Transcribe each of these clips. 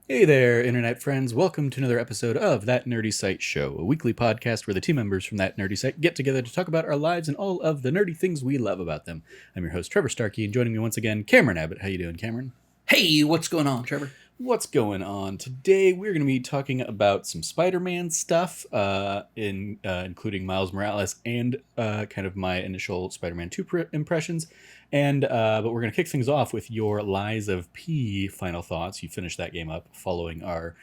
Hey there, internet friends. Welcome to another episode of That Nerdy Site Show, a weekly podcast where the team members from That Nerdy Site get together to talk about our lives and all of the nerdy things we love about them. I'm your host, Trevor Starkey, and joining me once again, Cameron Abbott. How you doing, Cameron? Hey, what's going on, Trevor? What's going on? Today we're going to be talking about some Spider-Man stuff, including Miles Morales and kind of my initial Spider-Man 2 impressions. But we're going to kick things off with your Lies of P final thoughts. You finished that game up following our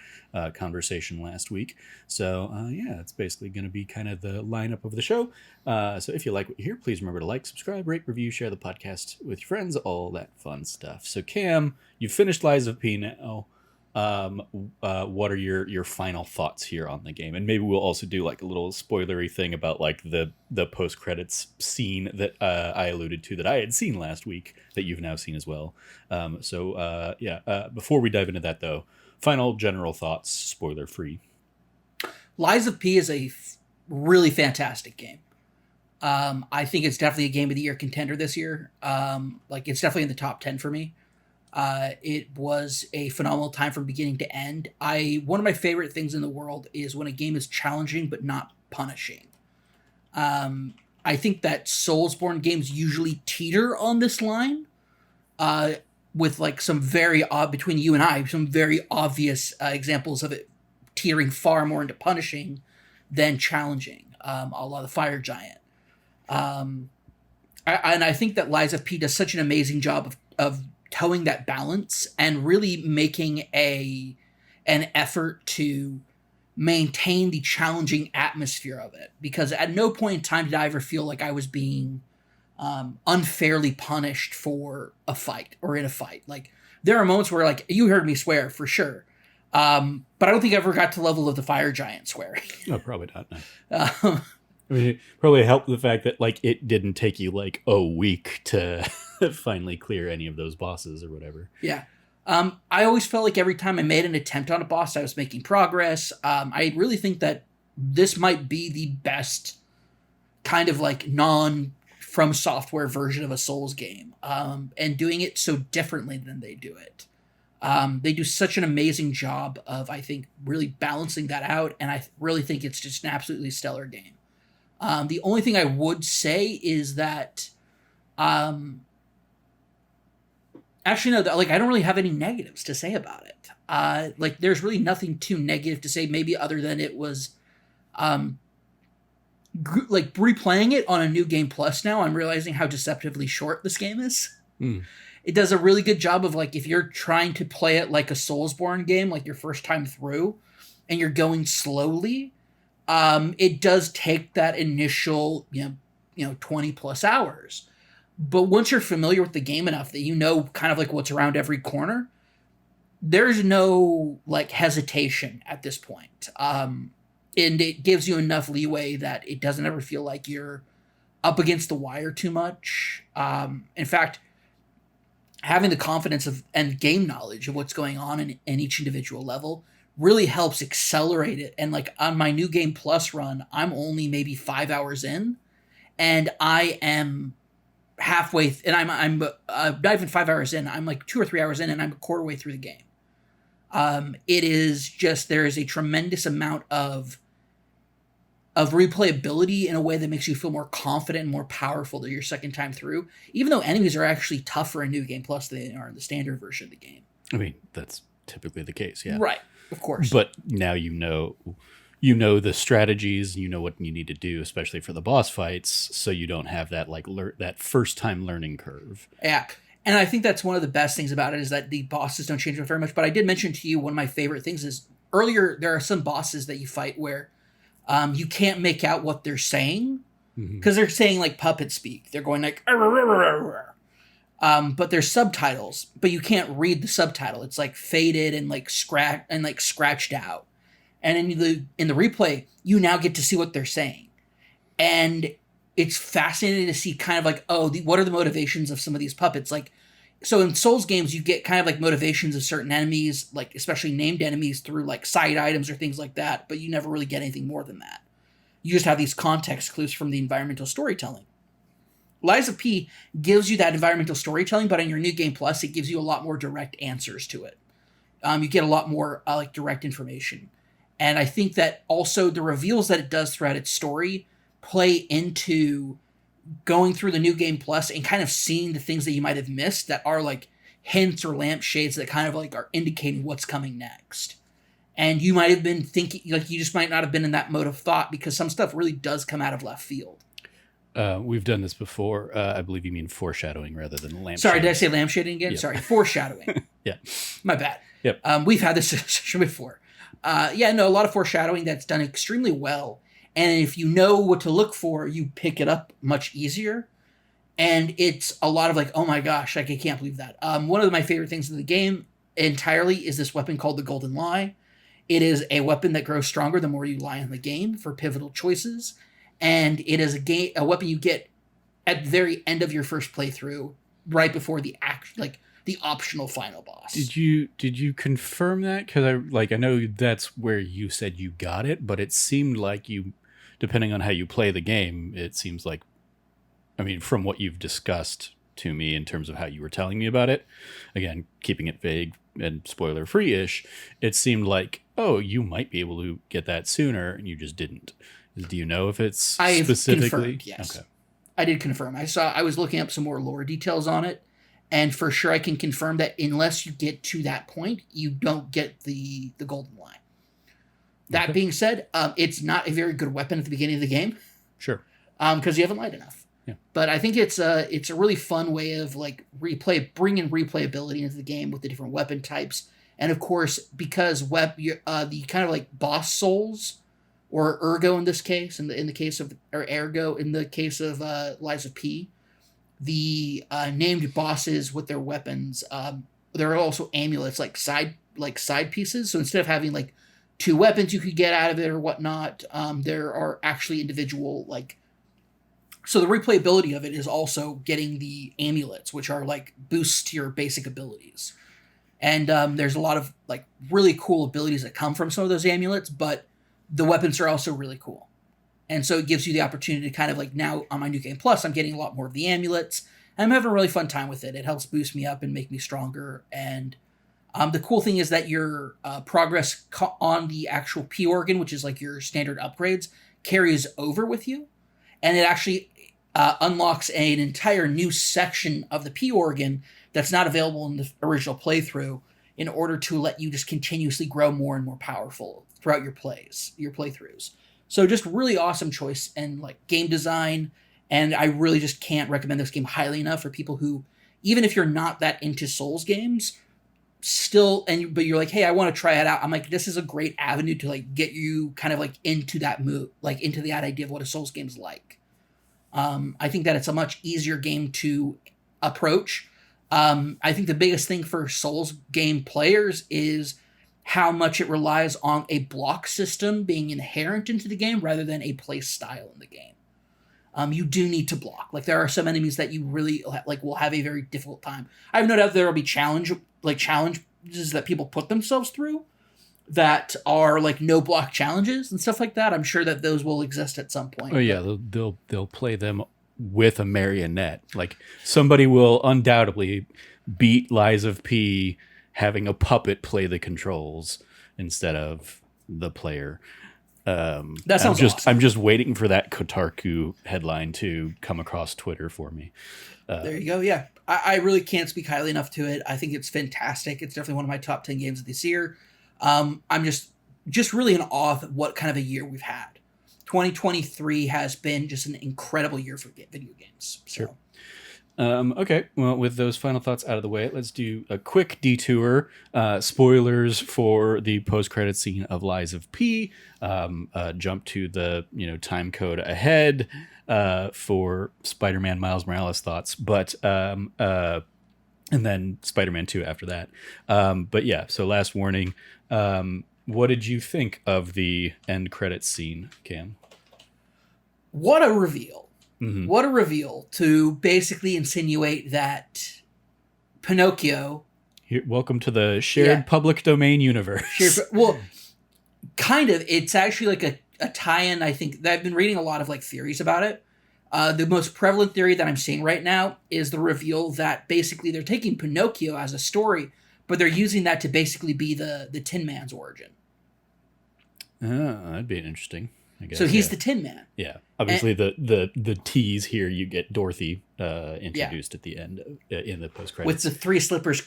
conversation last week. So it's basically going to be kind of the lineup of the show. So if you like what you hear, please remember to like, subscribe, rate, review, share the podcast with your friends, all that fun stuff. So Cam, you've finished Lies of P now. What are your final thoughts here on the game? And maybe we'll also do like a little spoilery thing about like the post credits scene that I alluded to that I had seen last week that you've now seen as well. Before we dive into that though, final general thoughts, spoiler free. Lies of P is a really fantastic game. I think it's definitely a Game of the Year contender this year. It's definitely in the top 10 for me. It was a phenomenal time from beginning to end. One of my favorite things in the world is when a game is challenging but not punishing. I think that Soulsborne games usually teeter on this line, with like some very between you and I, some very obvious examples of it teetering far more into punishing than challenging. A la the Fire Giant. I think that Lies of P does such an amazing job of towing that balance and really making an effort to maintain the challenging atmosphere of it. Because at no point in time did I ever feel like I was being unfairly punished for a fight or in a fight. Like there are moments where like you heard me swear for sure. But I don't think I ever got to the level of the Fire Giant swearing. No, probably not. No. I mean, it probably helped the fact that like it didn't take you like a week to finally clear any of those bosses or whatever. Yeah. I always felt like every time I made an attempt on a boss, I was making progress. I really think that this might be the best kind of like non-From Software version of a Souls game. And doing it so differently than they do it. They do such an amazing job of, I think, really balancing that out. And I really think it's just an absolutely stellar game. The only thing I would say is that, actually, no, like I don't really have any negatives to say about it. Like there's really nothing too negative to say, maybe other than it was, like replaying it on a New Game Plus now, I'm realizing how deceptively short this game is. It does a really good job of like, if you're trying to play it like a Soulsborne game, like your first time through, and you're going slowly, it does take that initial, 20 plus hours. But once you're familiar with the game enough that you know kind of like what's around every corner, there's no like hesitation at this point. And it gives you enough leeway that it doesn't ever feel like you're up against the wire too much. In fact, having the confidence of and game knowledge of what's going on in each individual level really helps accelerate it. And like on my New Game Plus run, I'm only maybe 5 hours in, and I am halfway, and I'm not even 5 hours in. I'm like 2 or 3 hours in, and I'm a quarter way through the game. It is just, there is a tremendous amount of replayability in a way that makes you feel more confident and more powerful to your second time through, even though enemies are actually tougher in New Game Plus than they are in the standard version of the game. I mean, that's typically the case, yeah. Right, of course. But now you know the strategies, you know what you need to do, especially for the boss fights, so you don't have that like that first time learning curve. Yeah. And I think that's one of the best things about it is that the bosses don't change very much. But I did mention to you one of my favorite things is earlier there are some bosses that you fight where you can't make out what they're saying because they're saying like puppet speak. They're going like but there's subtitles, but you can't read the subtitle. It's like faded and like scratched out. And in the replay, you now get to see what they're saying. And it's fascinating to see kind of like, what are the motivations of some of these puppets? Like, so in Souls games, you get kind of like motivations of certain enemies, like especially named enemies through like side items or things like that, but you never really get anything more than that. You just have these context clues from the environmental storytelling. Lies of P gives you that environmental storytelling, but in your New Game Plus, it gives you a lot more direct answers to it. you get a lot more like direct information. And I think that also the reveals that it does throughout its story play into going through the New Game Plus and kind of seeing the things that you might have missed that are like hints or lampshades that kind of like are indicating what's coming next. And you might have been thinking, like, you just might not have been in that mode of thought because some stuff really does come out of left field. We've done this before. I believe you mean foreshadowing rather than lampshading. Sorry, did I say lampshading again? Yep. Sorry, foreshadowing. Yeah. My bad. Yep. We've had this discussion before. A lot of foreshadowing that's done extremely well. And if you know what to look for, you pick it up much easier. And it's a lot of like, oh my gosh, like I can't believe that. One of my favorite things in the game entirely is this weapon called the Golden Lie. It is a weapon that grows stronger the more you lie in the game for pivotal choices. And it is a weapon you get at the very end of your first playthrough, right before the optional final boss. Did you confirm that? Because I know that's where you said you got it, but it seemed like you, depending on how you play the game, it seems like, I mean, from what you've discussed to me in terms of how you were telling me about it, again, keeping it vague and spoiler free-ish, it seemed like, oh, you might be able to get that sooner, and you just didn't. Do you know if it's specifically? Confirmed, yes. Okay. I did confirm. I was looking up some more lore details on it, and for sure I can confirm that unless you get to that point, you don't get the Golden Lie. That being said, it's not a very good weapon at the beginning of the game. Sure. Because you haven't lied enough. Yeah. But I think it's a really fun way of like bringing replayability into the game with the different weapon types, and of course because the kind of like boss souls, or ergo in this case, in the case of ergo in the case of Lies of P, the named bosses with their weapons, there are also amulets like side pieces. So instead of having like 2 weapons you could get out of it or whatnot, there are actually individual like. So the replayability of it is also getting the amulets, which are like boosts to your basic abilities. And there's a lot of like really cool abilities that come from some of those amulets, but the weapons are also really cool. And so it gives you the opportunity to kind of like, now on my New Game Plus, I'm getting a lot more of the amulets. And I'm having a really fun time with it. It helps boost me up and make me stronger. And the cool thing is that your progress on the actual P organ, which is like your standard upgrades, carries over with you. And it actually unlocks an entire new section of the P organ that's not available in the original playthrough, in order to let you just continuously grow more and more powerful throughout your playthroughs. So just really awesome choice and like game design. And I really just can't recommend this game highly enough for people who, even if you're not that into Souls games, but you're like, hey, I want to try it out. I'm like, this is a great avenue to like get you kind of like into that mood, like into that idea of what a Souls game's like. I think that it's a much easier game to approach. I think the biggest thing for Souls game players is how much it relies on a block system being inherent into the game rather than a play style in the game. You do need to block. Like there are some enemies that you really like will have a very difficult time. I have no doubt there will be challenges that people put themselves through that are like no block challenges and stuff like that. I'm sure that those will exist at some point. Oh yeah, they'll play them with a marionette. Like somebody will undoubtedly beat Lies of P having a puppet play the controls instead of the player. That sounds awesome. I'm just waiting for that Kotaku headline to come across Twitter for me. There you go. Yeah, I really can't speak highly enough to it. I think it's fantastic. It's definitely one of my top 10 games of this year. I'm just really in awe of what kind of a year we've had. 2023 has been just an incredible year for video games. So. Sure. Okay, well, with those final thoughts out of the way, let's do a quick detour. Spoilers for the post-credit scene of Lies of P. Jump to the time code ahead for Spider-Man Miles Morales thoughts, but and then Spider-Man 2 after that. But yeah, so last warning. What did you think of the end credits scene, Cam? What a reveal. Mm-hmm. What a reveal to basically insinuate that Pinocchio... Welcome to the shared public domain universe. Well, kind of. It's actually like a tie-in. I think I've been reading a lot of like theories about it. The most prevalent theory that I'm seeing right now is the reveal that basically they're taking Pinocchio as a story, but they're using that to basically be the Tin Man's origin. That'd be interesting, I guess. So he's the Tin Man. Yeah. Obviously, the tease here, you get Dorothy introduced at the end in the post credits with the three slippers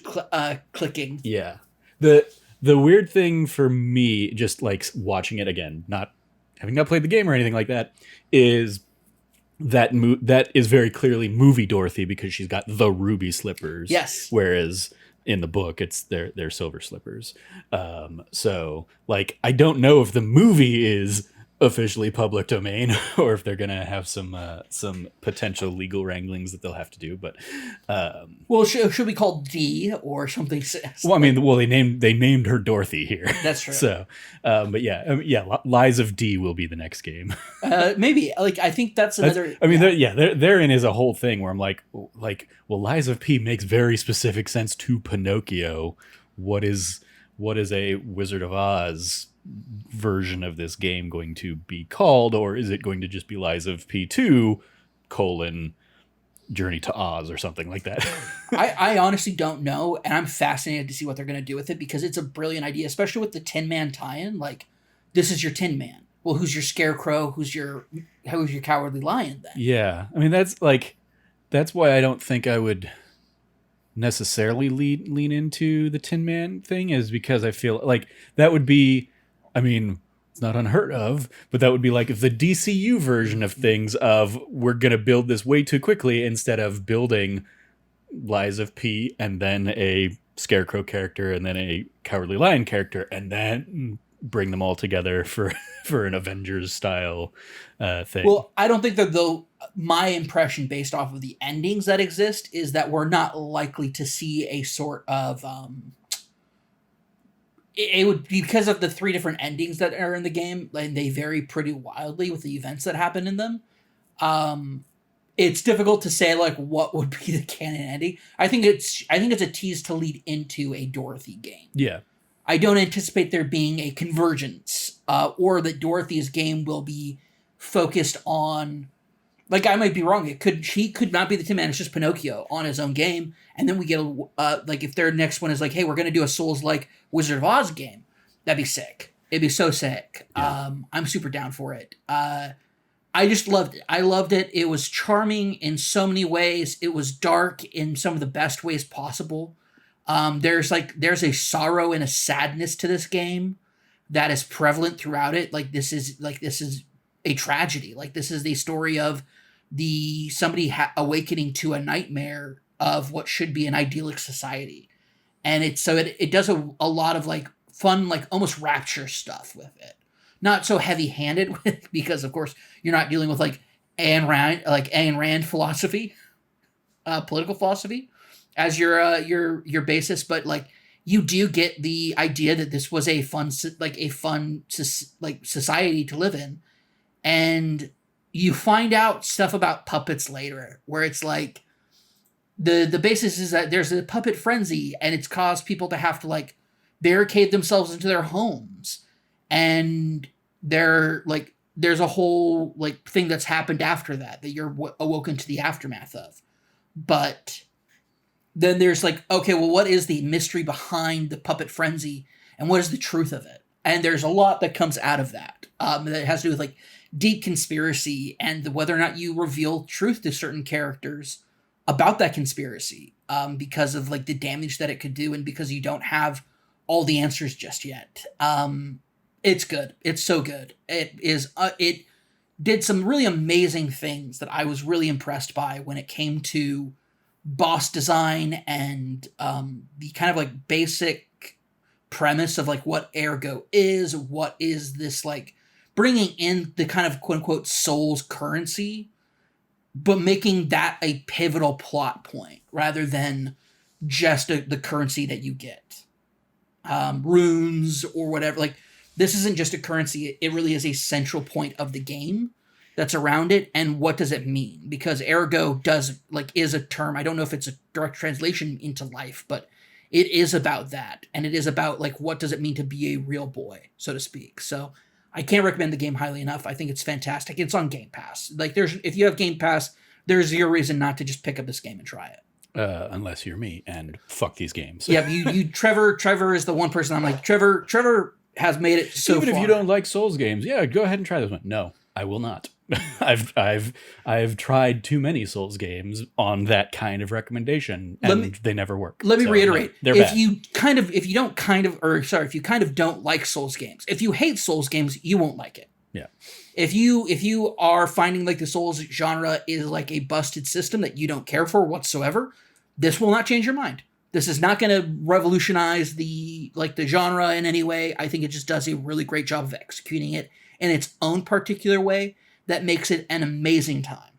clicking. Yeah. The weird thing for me, just like watching it again, not having not played the game or anything like that, is that is very clearly movie Dorothy because she's got the ruby slippers. Yes. Whereas in the book, it's their silver slippers. So like, I don't know if the movie is officially public domain or if they're gonna have some potential legal wranglings that they'll have to do, but well, should we call D or something? Well, I mean, they named her Dorothy here. That's true. So, but yeah, Lies of D will be the next game. Maybe, like, I think that's another. Therein is a whole thing where I'm like, well, Lies of P makes very specific sense to Pinocchio. What is a Wizard of Oz version of this game going to be called, or is it going to just be Lies of P2 : Journey to Oz or something like that? I honestly don't know, and I'm fascinated to see what they're going to do with it because it's a brilliant idea, especially with the Tin Man tie-in. Like, this is your Tin Man. Well, who's your Scarecrow? Who's your Cowardly Lion then? Yeah, I mean that's why I don't think I would necessarily lean into the Tin Man thing, is because I feel like that would be, I mean, it's not unheard of, but that would be like if the DCU version of things of we're going to build this way too quickly instead of building Lies of P and then a Scarecrow character and then a Cowardly Lion character and then bring them all together for an Avengers style thing. Well, I don't think that, though, my impression based off of the endings that exist is that we're not likely to see a sort of it would be because of the three different endings that are in the game, and they vary pretty wildly with the events that happen in them. It's difficult to say like what would be the canon ending. I think it's a tease to lead into a Dorothy game. Yeah. I don't anticipate there being a convergence, or that Dorothy's game will be focused on. Like, I might be wrong. She could not be the Tin Man. It's just Pinocchio on his own game, and then we get like if their next one is like, hey, we're gonna do a Souls-like Wizard of Oz game, that'd be sick. It'd be so sick. Yeah. I'm super down for it. I just loved it. I loved it. It was charming in so many ways. It was dark in some of the best ways possible. There's a sorrow and a sadness to this game that is prevalent throughout it. This is a tragedy. Like, this is the story of somebody awakening to a nightmare of what should be an idyllic society. And it does a lot of like fun, like almost rapture stuff with it. Not so heavy-handed with, because of course you're not dealing with like Ayn Rand philosophy, political philosophy as your basis, but like you do get the idea that this was a fun society to live in, and you find out stuff about puppets later, where it's like the basis is that there's a puppet frenzy, and it's caused people to have to like barricade themselves into their homes, and there's a whole like thing that's happened after that you're awoken to the aftermath of, but then there's like, okay, well, what is the mystery behind the puppet frenzy, and what is the truth of it? And there's a lot that comes out of that that has to do with like deep conspiracy and whether or not you reveal truth to certain characters about that conspiracy, because of like the damage that it could do, and because you don't have all the answers just yet. It's good. It's so good. It did some really amazing things that I was really impressed by when it came to boss design and the kind of like basic premise of like what Ergo is, what is this, like bringing in the kind of quote unquote Souls currency, but making that a pivotal plot point rather than just the currency that you get. Runes or whatever. Like, this isn't just a currency. It really is a central point of the game that's around it. And what does it mean? Because Ergo is a term. I don't know if it's a direct translation into life, but it is about that. And it is about like, what does it mean to be a real boy, so to speak? So I can't recommend the game highly enough. I think it's fantastic. It's on Game Pass. Like, if you have Game Pass, there's zero reason not to just pick up this game and try it. Unless you're me, and fuck these games. Yeah, Trevor is the one person I'm like, Trevor has made it so Even far. if you don't like Souls games, yeah, go ahead and try this one. No, I will not. I've tried too many Souls games on that kind of recommendation, and they never work. Let me reiterate: no, they're bad. if you kind of don't like Souls games, if you hate Souls games, you won't like it. Yeah. If you are finding like the Souls genre is like a busted system that you don't care for whatsoever, this will not change your mind. This is not going to revolutionize the genre in any way. I think it just does a really great job of executing it in its own particular way that makes it an amazing time.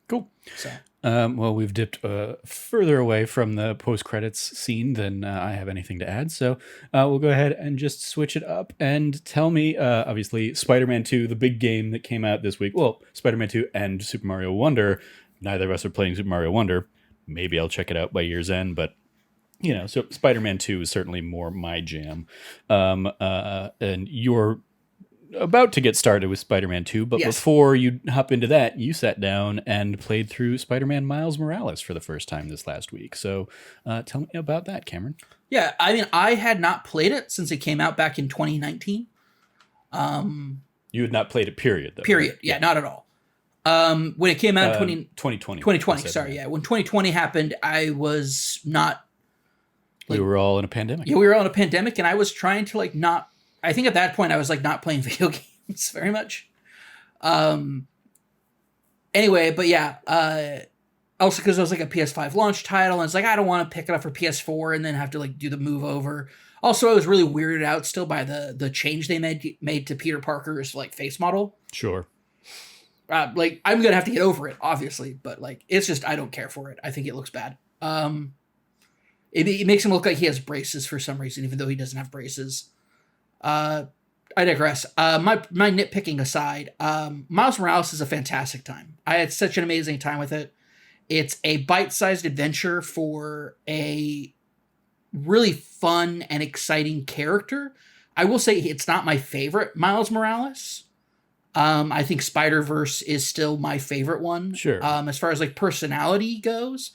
Cool. So, well, we've dipped further away from the post-credits scene than I have anything to add. So we'll go ahead and just switch it up and tell me, obviously, Spider-Man 2, the big game that came out this week. Well, Spider-Man 2 and Super Mario Wonder. Neither of us are playing Super Mario Wonder. Maybe I'll check it out by year's end, but so Spider-Man 2 is certainly more my jam. And you're about to get started with Spider-Man 2, but yes. Before you hop into that, you sat down and played through Spider-Man Miles Morales for the first time this last week. So tell me about that, Cameron. Yeah, I mean, I had not played it since it came out back in 2019. You had not played it, period, though. Period, right? Yeah, not at all. When it came out in 2020. 2020, sorry, yeah. When 2020 happened, I was not... we were all in a pandemic. Yeah, we were all in a pandemic, and I was trying to, not... I think at that point, I was, not playing video games very much. Anyway, but yeah, also because it was, a PS5 launch title, and it's I don't want to pick it up for PS4 and then have to, do the move over. Also, I was really weirded out still by the change they made to Peter Parker's, face model. Sure. I'm gonna have to get over it, obviously, but it's just I don't care for it. I think it looks bad. It makes him look like he has braces for some reason, even though he doesn't have braces. I digress. My nitpicking aside, Miles Morales is a fantastic time. I had such an amazing time with it. It's a bite-sized adventure for a really fun and exciting character. I will say it's not my favorite Miles Morales. I think Spider-Verse is still my favorite one. Sure. As far as personality goes.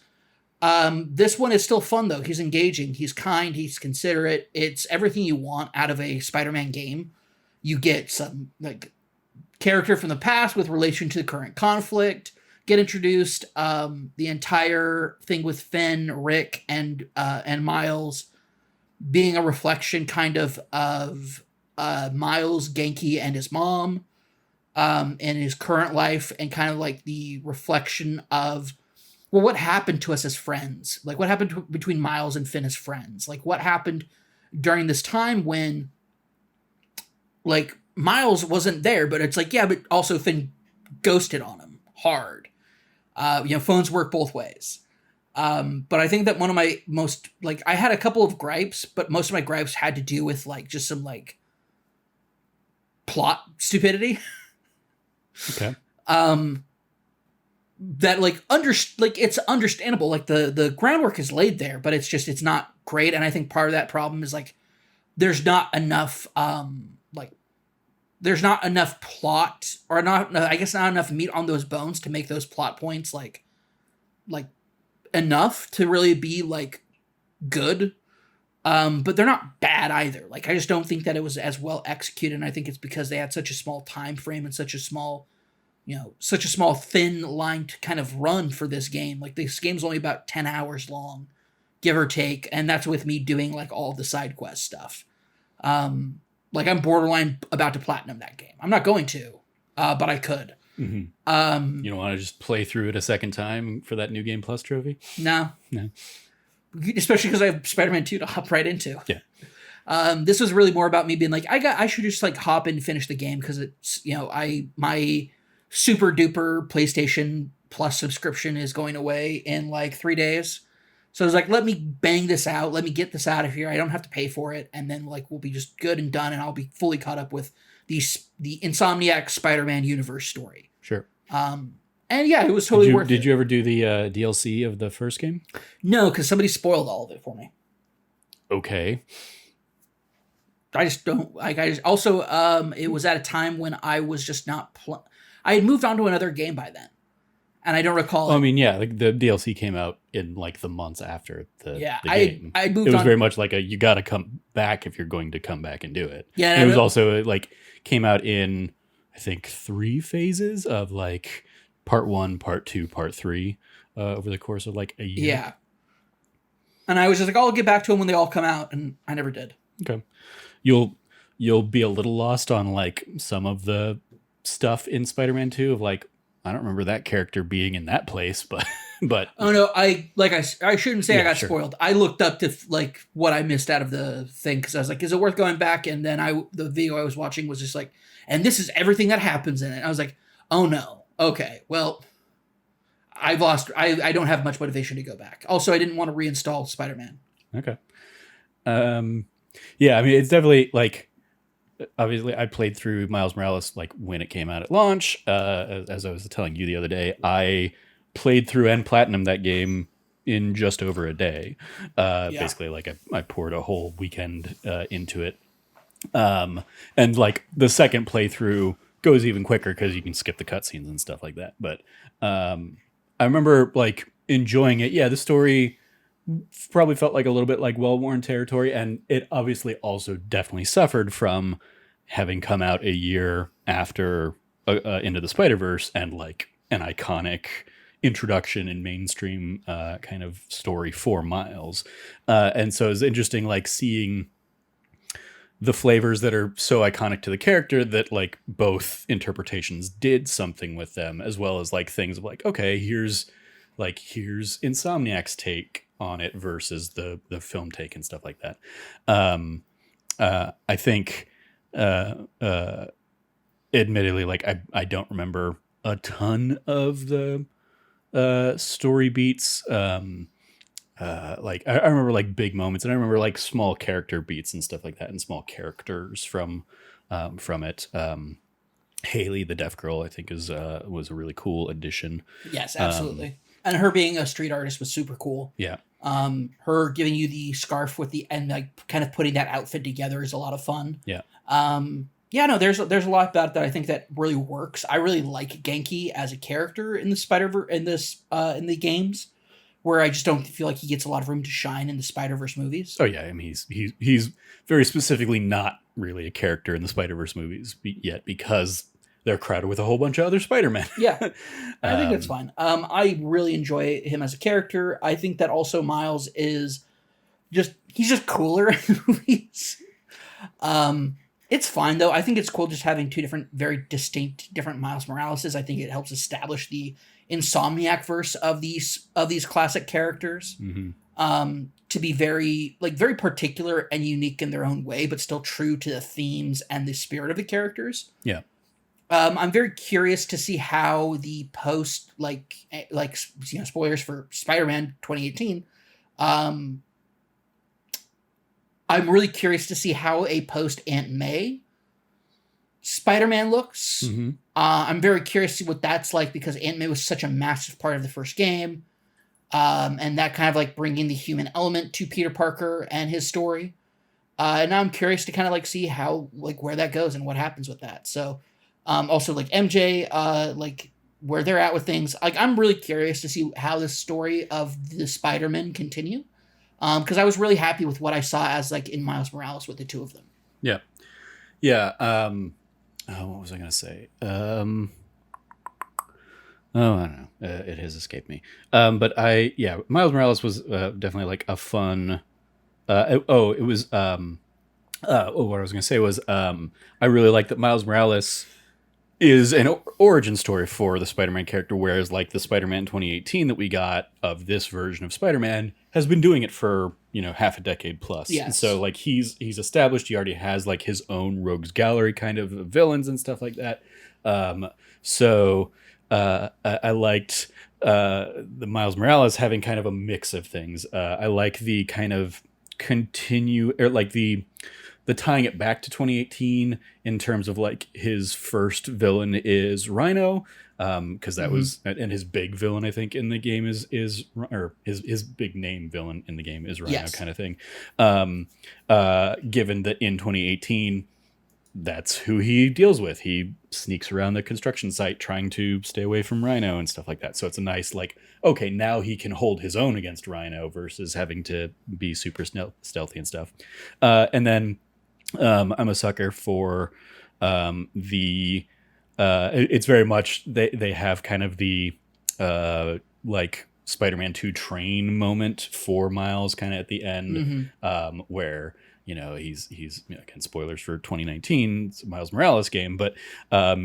This one is still fun though. He's engaging, he's kind, he's considerate. It's everything you want out of a Spider-Man game. You get some character from the past with relation to the current conflict, get introduced. The entire thing with Finn, Rick, and Miles being a reflection kind of Miles, Genki, and his mom. In his current life, and kind of the reflection of, well, what happened to us as friends? What happened between Miles and Finn as friends? What happened during this time when, Miles wasn't there, but it's yeah, but also Finn ghosted on him hard. Phones work both ways. But I think that one of my most, I had a couple of gripes, but most of my gripes had to do with, just some, plot stupidity. Okay. That it's understandable. The groundwork is laid there, but it's not great. And I think part of that problem is there's not enough there's not enough plot, or not enough meat on those bones to make those plot points enough to really be good. But they're not bad either. I just don't think that it was as well executed. And I think it's because they had such a small time frame and such a small thin line to kind of run for this game. This game's only about 10 hours long, give or take. And that's with me doing all the side quest stuff. I'm borderline about to platinum that game. I'm not going to, but I could. Mm-hmm. You don't want to just play through it a second time for that New Game Plus trophy? No. Especially because I have Spider-Man 2 to hop right into. Yeah. This was really more about me being I should just hop in and finish the game because it's, my super duper PlayStation Plus subscription is going away in 3 days. So I was let me bang this out. Let me get this out of here. I don't have to pay for it. And then we'll be just good and done. And I'll be fully caught up with the Insomniac Spider-Man universe story. Sure. And yeah, it was totally worth it. Did you ever do the DLC of the first game? No, because somebody spoiled all of it for me. Okay. I just don't also it was at a time when I was just not I had moved on to another game by then. and I don't recall Well, I it. mean, yeah, the DLC came out in like the months after Yeah, the game. I It moved was on. very much like a you got to come back if you're going to come back and do it. Yeah, And it was also like came out in I think 3 phases of like part 1, part 2, part 3 over the course of like a year. yeah. And I was just like, I'll get back to them when they all come out, and I never did. Okay. You'll you'll be a little lost on like some of the stuff in Spider-Man 2 of like I don't remember that character being in that place, but but Oh no, I shouldn't say I yeah, got sure. spoiled. I looked up to like what I missed out of the thing because I was like, is it worth going back? And then the video I was watching was just like, and this is everything that happens in it. I was like, oh no, okay, well, I've lost. I don't have much motivation to go back. Also, I didn't want to reinstall Spider Man. Okay. Um yeah, I mean it's definitely like obviously I played through Miles Morales like when it came out at launch. As I was telling you the other day, I played through and platinum that game in just over a day. Yeah, Basically, like I poured a whole weekend into it. And like the second playthrough goes even quicker because you can skip the cutscenes and stuff like that. But I remember like enjoying it. Yeah, the story probably felt like a little bit like well-worn territory, and it obviously also definitely suffered from having come out a year after Into the Spider-Verse and like an iconic introduction and mainstream kind of story for Miles. And so it's interesting like seeing the flavors that are so iconic to the character that like both interpretations did something with them, as well as like things of like, okay, here's Insomniac's take on it versus the film take and stuff like that. I think admittedly like I don't remember a ton of the story beats. Like I remember like big moments, and I remember like small character beats and stuff like that, and small characters from it. Haley, the deaf girl, I think is was a really cool addition. yes, Um, absolutely. And her being a street artist was super cool. yeah, Her giving you the scarf with the and like kind of putting that outfit together is a lot of fun. yeah, Yeah, no, there's a lot about it that I think that really works. I really like Genki as a character in the in the games, where I just don't feel like he gets a lot of room to shine in the Spider-Verse movies. oh yeah. I mean, he's very specifically not really a character in the Spider-Verse movies yet because they're crowded with a whole bunch of other Spider-Men. Yeah, I think that's um, fine. I really enjoy him as a character. I think that also Miles is he's just cooler in movies. It's fine though. I think it's cool just having two different, very distinct, different Miles Moraleses. I think it helps establish the Insomniac verse of these classic characters. mhm. To be very particular and unique in their own way, but still true to the themes and the spirit of the characters. Yeah. I'm very curious to see how the post spoilers for Spider-Man 2018. Um, I'm really curious to see how a post Aunt May Spider-Man looks. Mm-hmm. I'm very curious to see what that's like because Aunt May was such a massive part of the first game, and that kind of like bringing the human element to Peter Parker and his story. And now I'm curious to kind of like see how like where that goes and what happens with that. So, also like MJ, like where they're at with things. Like I'm really curious to see how the story of the Spider-Man continue. Because I was really happy with what I saw as like in Miles Morales with the two of them. Yeah. Yeah. Oh, what was I gonna say? Oh, I don't know. It has escaped me. But Miles Morales was definitely like a fun. It was. What I was gonna say was, I really like that Miles Morales is an origin story for the Spider-Man character, whereas like the Spider-Man 2018 that we got of this version of Spider-Man has been doing it for half a decade plus. And so Yes. like he's established, he already has like his own rogues gallery kind of villains and stuff like that. So I liked the Miles Morales having kind of a mix of things. I like the kind of continue or like the tying it back to 2018 in terms of like his first villain is Rhino, because that was and his big villain I think in the game is or his big name villain in the game is Rhino Yes. kind of thing. Given that in 2018 that's who he deals with. He sneaks around the construction site trying to stay away from Rhino and stuff like that. So it's a nice, like, okay, now he can hold his own against Rhino versus having to be super stealthy and stuff. And then I'm a sucker for the. It's very much they have kind of the like Spider-Man 2 train moment for Miles kind of at the end, where he's again, spoilers for 2019, it's a Miles Morales game, but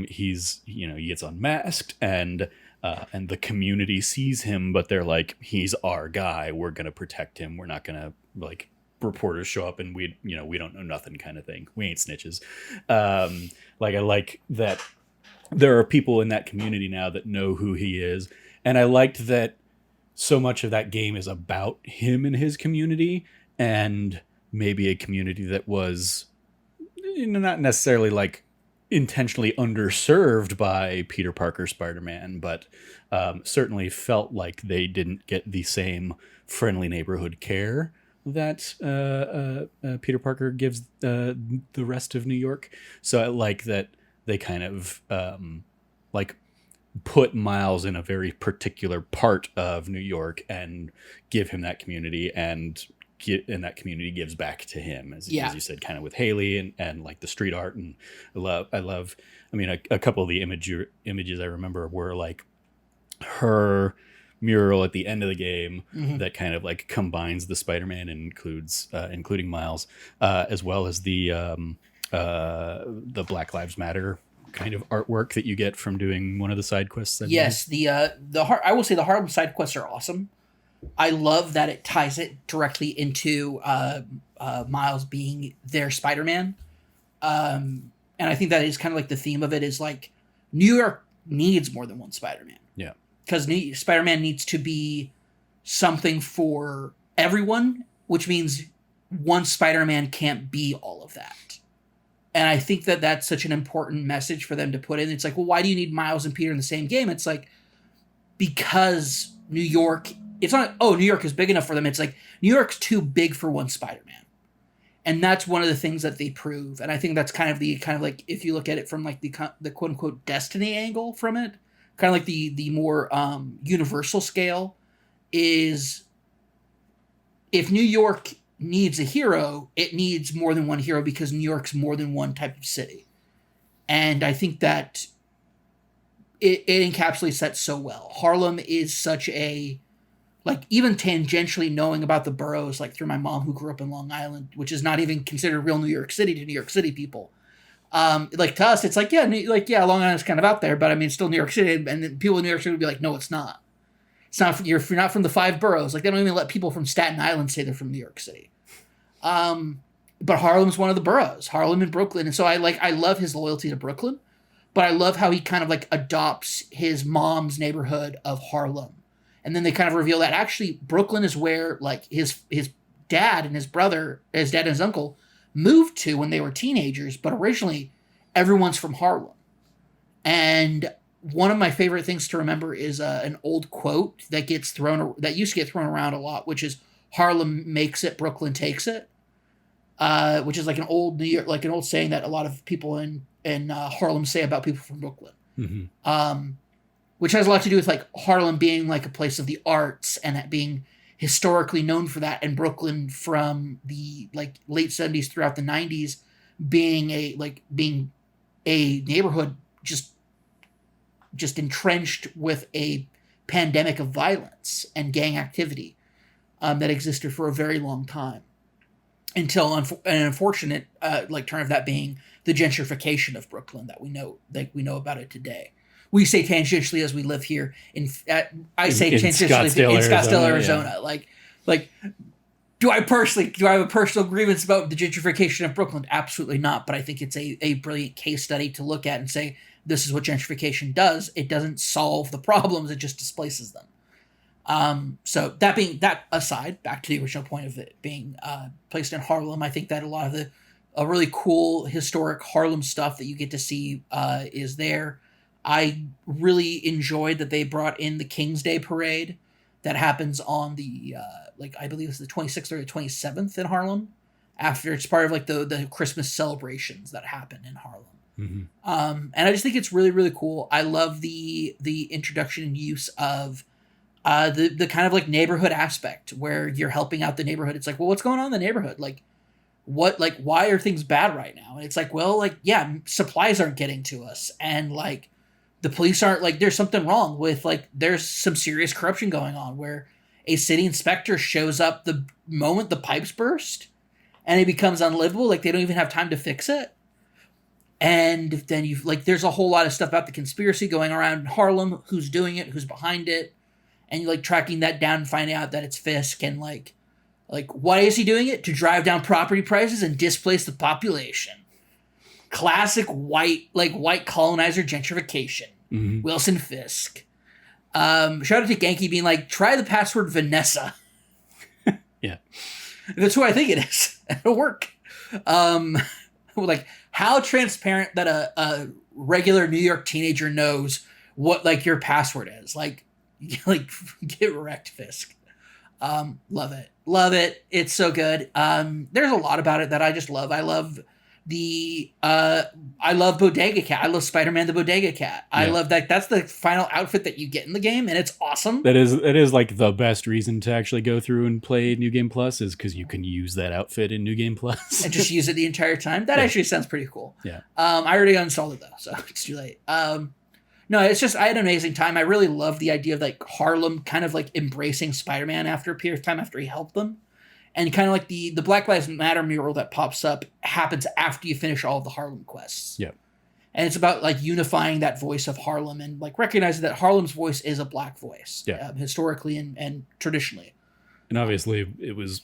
he's he gets unmasked and the community sees him, but they're like, he's our guy, we're gonna protect him, we're not gonna like reporters show up and we don't know nothing kind of thing, we ain't snitches. Like, I like that there are people in that community now that know who he is, and I liked that so much of that game is about him and his community, and maybe a community that was not necessarily like intentionally underserved by Peter Parker Spider-Man, but certainly felt like they didn't get the same friendly neighborhood care that Peter Parker gives the rest of New York. So I like that they kind of like put Miles in a very particular part of New York and give him that community, and that community gives back to him, as you said, kind of with Haley and like the street art. And I love I mean, a couple of the images I remember were like her mural at the end of the game that kind of like combines the Spider-Man and includes including Miles, as well as the Black Lives Matter kind of artwork that you get from doing one of the side quests. Yes, I will say the Harlem side quests are awesome. I love that it ties it directly into Miles being their Spider-Man, and I think that is kind of like the theme of it is like New York needs more than one Spider-Man. Yeah, because Spider-Man needs to be something for everyone, which means one Spider-Man can't be all of that. And I think that that's such an important message for them to put in. It's like, well, why do you need Miles and Peter in the same game? It's like, because New York, it's not, oh, New York is big enough for them. It's like, New York's too big for one Spider-Man. And that's one of the things that they prove. And I think that's kind of like, if you look at it from like the quote unquote destiny angle from it, kind of like the more universal scale, is if New York needs a hero, it needs more than one hero because New York's more than one type of city. And I think that it encapsulates that so well. Harlem is such a, like, even tangentially knowing about the boroughs, like through my mom who grew up in Long Island, which is not even considered real New York City to New York City people. Like to us, it's like, Long Island's kind of out there, but I mean, still New York City. And then people in New York City would be like, no, it's not. It's not. If you're not from the 5 boroughs, like they don't even let people from Staten Island say they're from New York City. But Harlem's one of the boroughs, Harlem and Brooklyn. And so I love his loyalty to Brooklyn, but I love how he kind of like adopts his mom's neighborhood of Harlem. And then they kind of reveal that actually Brooklyn is where like his dad and his dad and his uncle moved to when they were teenagers, but originally everyone's from Harlem. And one of my favorite things to remember is an old quote that used to get thrown around a lot, which is Harlem makes it, Brooklyn takes it, which is like an old New York, like an old saying that a lot of people in Harlem say about people from Brooklyn. Mm-hmm. Which has a lot to do with like Harlem being like a place of the arts and being historically known for that, and Brooklyn from the like late 70s throughout the 90s being a neighborhood just entrenched with a pandemic of violence and gang activity that existed for a very long time, until an unfortunate turn of that being the gentrification of Brooklyn that we know about it today. We say tangentially as we live here I say tangentially in Scottsdale, Arizona. Yeah. Like, do I have a personal grievance about the gentrification of Brooklyn? Absolutely not. But I think it's a brilliant case study to look at and say, this is what gentrification does. It doesn't solve the problems. It just displaces them. So that aside, back to the original point of it being placed in Harlem, I think that a lot of the really cool historic Harlem stuff that you get to see is there. I really enjoyed that they brought in the King's Day parade that happens on the I believe it's the 26th or the 27th in Harlem, after it's part of like the Christmas celebrations that happen in Harlem. Mm-hmm. And I just think it's really, really cool. I love the introduction and use of the kind of like neighborhood aspect where you're helping out the neighborhood. It's like, well, what's going on in the neighborhood? Like, what, like, why are things bad right now? And it's like, well, like, yeah, supplies aren't getting to us, and like the police aren't, like, there's something wrong with, like, there's some serious corruption going on where a city inspector shows up the moment the pipes burst, and it becomes unlivable. Like, they don't even have time to fix it. And then you've, like, there's a whole lot of stuff about the conspiracy going around in Harlem, who's doing it, who's behind it, and you're like tracking that down and finding out that it's Fisk, and like why is he doing it? To drive down property prices and displace the population. Classic white colonizer gentrification. Mm-hmm. Wilson Fisk. Shout out to Genki being like, try the password Vanessa. Yeah. That's who I think it is. It'll work. Like, how transparent that a regular New York teenager knows what, like, your password is. Like get wrecked, Fisk. Love it. It's so good. There's a lot about it that I just love. I love Bodega Cat. I love Spider-Man the Bodega Cat. I love that. That's the final outfit that you get in the game, and it's awesome. It is like the best reason to actually go through and play New Game Plus is because you can use that outfit in New Game Plus and just use it the entire time. That actually sounds pretty cool. Yeah. I already uninstalled it though, so it's too late. No, it's just, I had an amazing time. I really love the idea of like Harlem kind of like embracing Spider-Man after a period of time after he helped them. And kind of like the Black Lives Matter mural that pops up happens after you finish all of the Harlem quests. Yeah. And it's about like unifying that voice of Harlem and like recognizing that Harlem's voice is a black voice. Yeah. Historically and traditionally. And obviously it was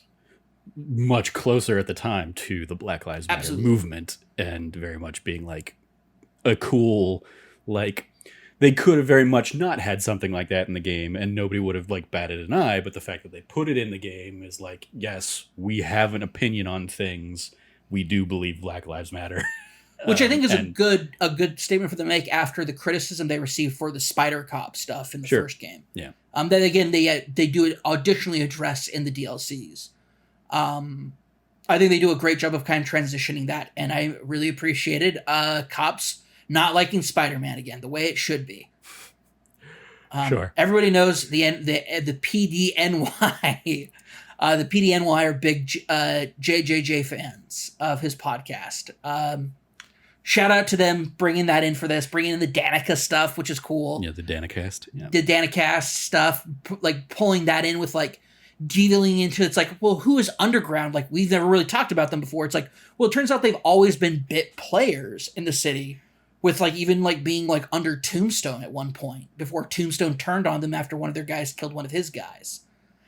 much closer at the time to the Black Lives Matter Absolutely. movement, and very much being like a cool, like, they could have very much not had something like that in the game and nobody would have like batted an eye, but the fact that they put it in the game is like, yes, we have an opinion on things. We do believe Black Lives Matter. Which I think is a good statement for them to make after the criticism they received for the Spider Cop stuff in the first game. Yeah. That again they do it additionally address in the DLCs. I think they do a great job of kind of transitioning that, and I really appreciated cops not liking Spider-Man again, the way it should be. Sure. Everybody knows the PDNY. The PDNY are big JJJ fans of his podcast. Shout out to them bringing that in for this, bringing in the Danica stuff, which is cool. Yeah, the Danicast. Yeah. The Danicast stuff, like pulling that in with like dealing into, it's like, well, who is Underground? Like, we've never really talked about them before. It's like, well, it turns out they've always been bit players in the city, with like even like being like under Tombstone at one point before Tombstone turned on them after one of their guys killed one of his guys.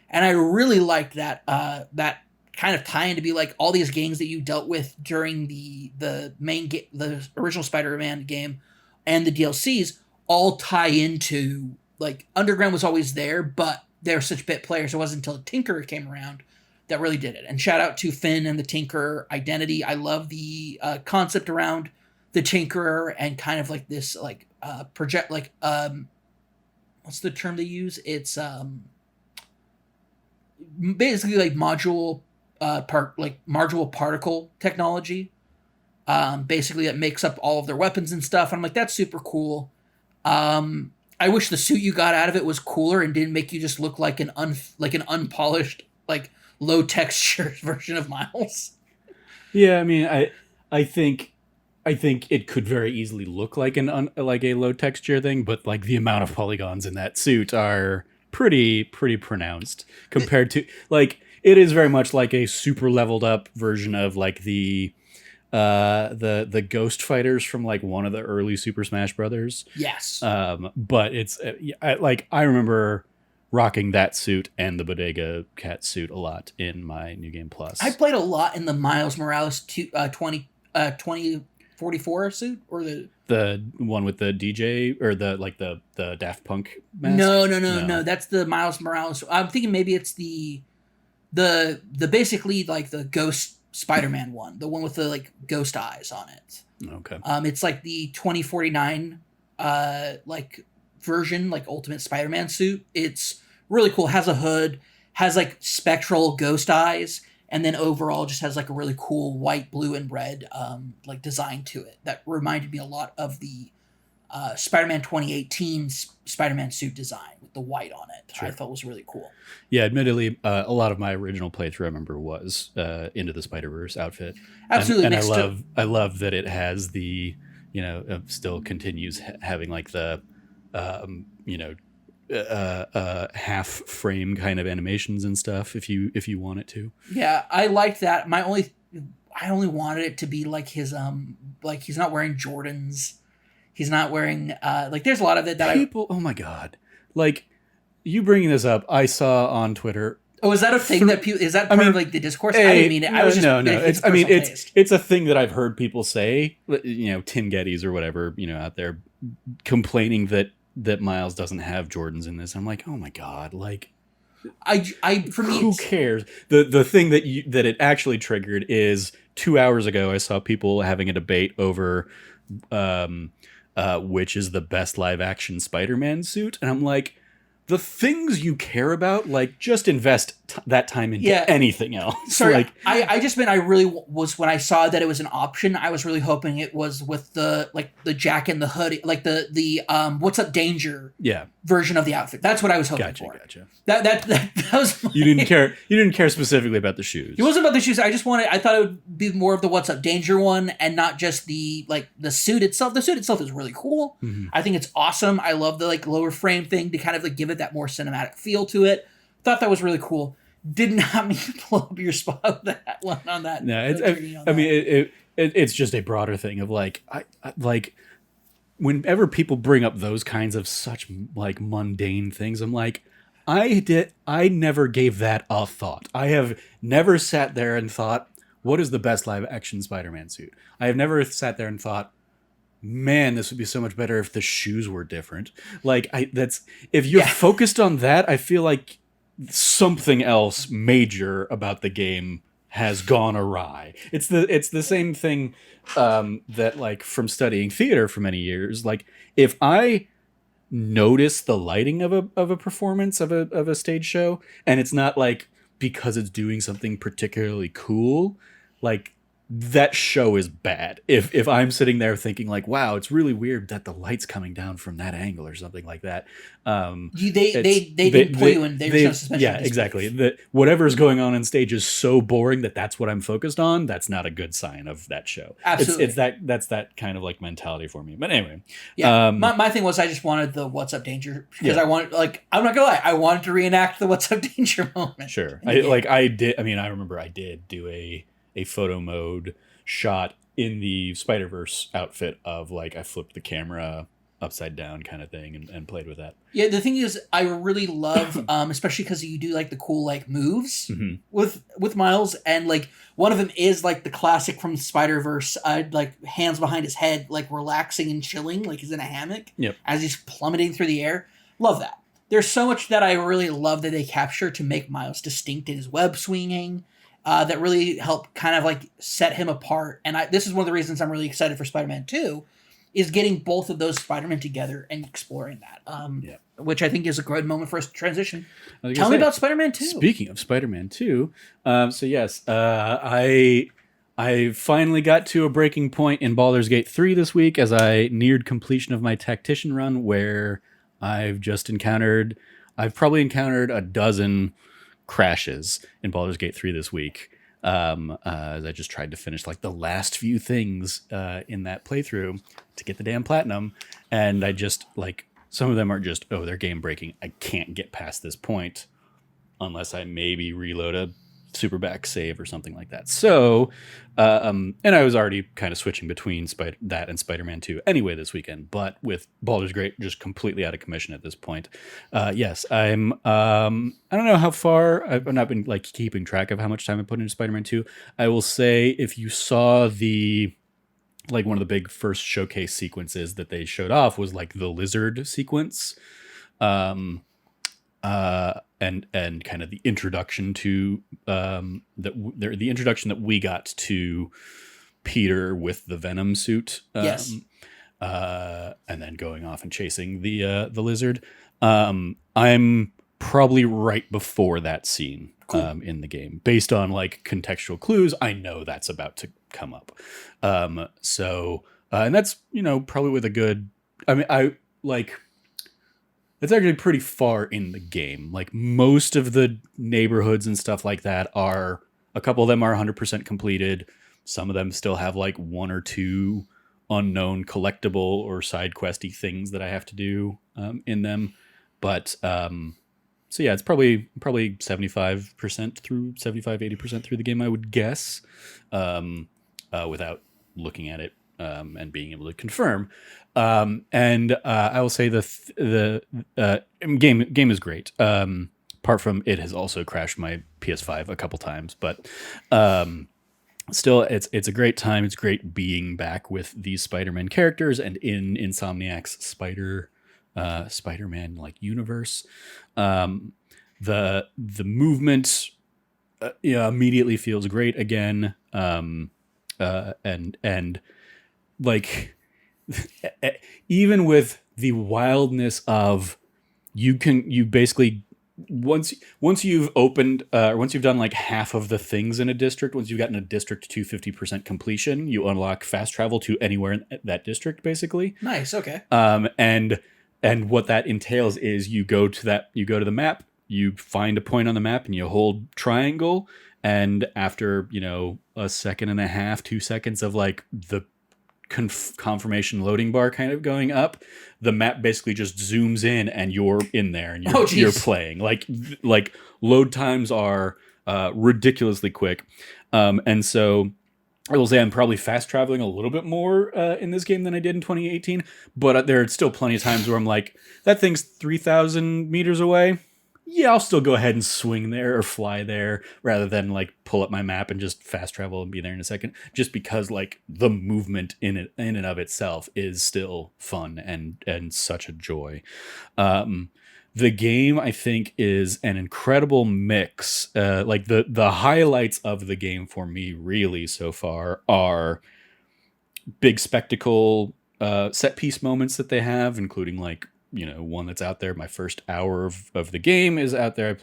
And I really liked that that kind of tie in to be like all these gangs that you dealt with during the main the original Spider-Man game and the DLCs all tie into, like, Underground was always there, but they're such bit players. It wasn't until Tinkerer came around that really did it. And shout out to Finn and the Tinkerer identity. I love the concept around the Tinkerer and kind of like this like project, like what's the term they use? It's basically like module particle technology. Basically that makes up all of their weapons and stuff. And I'm like, that's super cool. I wish the suit you got out of it was cooler and didn't make you just look like an unpolished, like, low texture version of Miles. Yeah, I mean, I think it could very easily look like like a low texture thing, but like the amount of polygons in that suit are pretty pronounced compared to, like, it is very much like a super leveled up version of like the Ghost Fighters from like one of the early Super Smash Brothers. Yes. But it's I remember rocking that suit and the Bodega Cat suit a lot in my New Game Plus. I played a lot in the Miles Morales 2044 suit, or the one with the DJ or the Daft Punk mask? No. That's the Miles Morales. I'm thinking maybe it's the basically like the Ghost Spider-Man one, the one with the like ghost eyes on it. Okay. It's like the 2049 like version, like Ultimate Spider-Man suit. It's really cool. Has a hood, has like spectral ghost eyes, and then overall just has like a really cool white, blue, and red like design to it that reminded me a lot of the Spider-Man 2018 Spider-Man suit design with the white on it. Sure. I thought was really cool. Yeah, admittedly, a lot of my original playthrough, I remember, was Into the Spider-Verse outfit. Absolutely, And I love that it has the, still continues having like the, you know, half frame kind of animations and stuff if you want it to. Yeah, I liked that. I only wanted it to be like his like he's not wearing Jordans. He's not wearing like there's a lot of it that People, oh my god, like you bringing this up, I saw on Twitter. Oh, is that a thing that people? Is that part of like the discourse? I didn't mean it. I was just no. It's It's a thing that I've heard people say. Tim Geddes or whatever, out there complaining that Miles doesn't have Jordans in this. I'm like, oh my god, like. For me, who cares? The thing that it actually triggered is 2 hours ago I saw people having a debate over which is the best live action Spider-Man suit, and I'm like, the things you care about, like, just invest that time into anything else. Sorry, like, I just meant I really was when I saw that it was an option. I was really hoping it was with the Jack and the hoodie, like the What's Up Danger version of the outfit. That's what I was hoping for. Gotcha. That was you didn't care. You didn't care specifically about the shoes. It wasn't about the shoes. I thought it would be more of the What's Up Danger one and not just the suit itself. The suit itself is really cool. Mm-hmm. I think it's awesome. I love the lower frame thing to kind of give it that more cinematic feel to it. Thought that was really cool. Did not mean to blow up your spot with that one on that. No, it's just a broader thing of I whenever people bring up those kinds of such mundane things, I'm like, I never gave that a thought. I have never sat there and thought, what is the best live action Spider-Man suit? I have never sat there and thought, man, this would be so much better if the shoes were different. If you're focused on that, I feel like something else major about the game has gone awry. It's the same thing that from studying theater for many years. If I notice the lighting of a performance of a stage show, and it's not because it's doing something particularly cool, that show is bad. If I'm sitting there thinking wow, it's really weird that the light's coming down from that angle or something like that. They didn't put you in their suspension. Yeah, exactly. Whatever's going on stage is so boring that's what I'm focused on. That's not a good sign of that show. Absolutely, that's that kind of mentality for me. But anyway, my thing was I just wanted the What's Up Danger because I wanted I'm not gonna lie, I wanted to reenact the What's Up Danger moment. Sure, I did. I mean, I remember I did do a photo mode shot in the Spider-Verse outfit of I flipped the camera upside down kind of thing and played with that. Yeah, the thing is, I really love, especially because you do the cool moves with Miles, and one of them is the classic from Spider-Verse, hands behind his head, relaxing and chilling, he's in a hammock as he's plummeting through the air. Love that. There's so much that I really love that they capture to make Miles distinct in his web swinging. That really helped kind of set him apart. And this is one of the reasons I'm really excited for Spider-Man 2, is getting both of those Spider-Men together and exploring that. Which I think is a good moment for us to transition. Tell me about Spider-Man 2. Speaking of Spider-Man 2, so yes, I finally got to a breaking point in Baldur's Gate 3 this week as I neared completion of my Tactician run, where I've probably encountered a dozen crashes in Baldur's Gate 3 this week, as I just tried to finish the last few things in that playthrough to get the damn platinum, and I just some of them are just they're game breaking. I can't get past this point unless I maybe reload a super back save or something like that. So and I was already kind of switching between that and Spider-Man 2 anyway this weekend, but with Baldur's Gate just completely out of commission at this point, yes, I'm I don't know how far. I've not been keeping track of how much time I put into Spider-Man 2. I will say, if you saw the one of the big first showcase sequences that they showed off was the lizard sequence, and kind of the introduction to the introduction that we got to Peter with the Venom suit, yes, and then going off and chasing the lizard. I'm probably right before that scene. Cool. in the game based on like contextual clues. I know that's about to come up. And that's, probably with a good, I mean, I like, it's actually pretty far in the game. Like most of the neighborhoods and stuff like that are, a couple of them are 100% completed. Some of them still have like one or two unknown collectible or side questy things that I have to do in them. But so yeah, it's probably 75% through 75-80% through the game, I would guess, without looking at it and being able to confirm. And I will say the game is great. Apart from it has also crashed my PS5 a couple times, but still, it's a great time. It's great being back with these Spider-Man characters and in Insomniac's Spider-Man like universe. The movement immediately feels great again. And like even with the wildness of you basically once you've opened once you've done like half of the things in a district, once you've gotten a district to 50% completion, you unlock fast travel to anywhere in that district basically. Nice. Okay. And what that entails is you go to the map, you find a point on the map and you hold triangle, and after a second and a half, 2 seconds of like the confirmation loading bar kind of going up, the map basically just zooms in and you're in there and you're playing. Like load times are ridiculously quick, and so I will say I'm probably fast traveling a little bit more in this game than I did in 2018, but there are still plenty of times where I'm like, that thing's 3,000 meters away. Yeah, I'll still go ahead and swing there or fly there rather than like pull up my map and just fast travel and be there in a second. Just because like the movement in and of itself is still fun and such a joy. The game, I think, is an incredible mix. Like the highlights of the game for me really so far are big spectacle set piece moments that they have, including like one that's out there. My first hour of the game is out there. I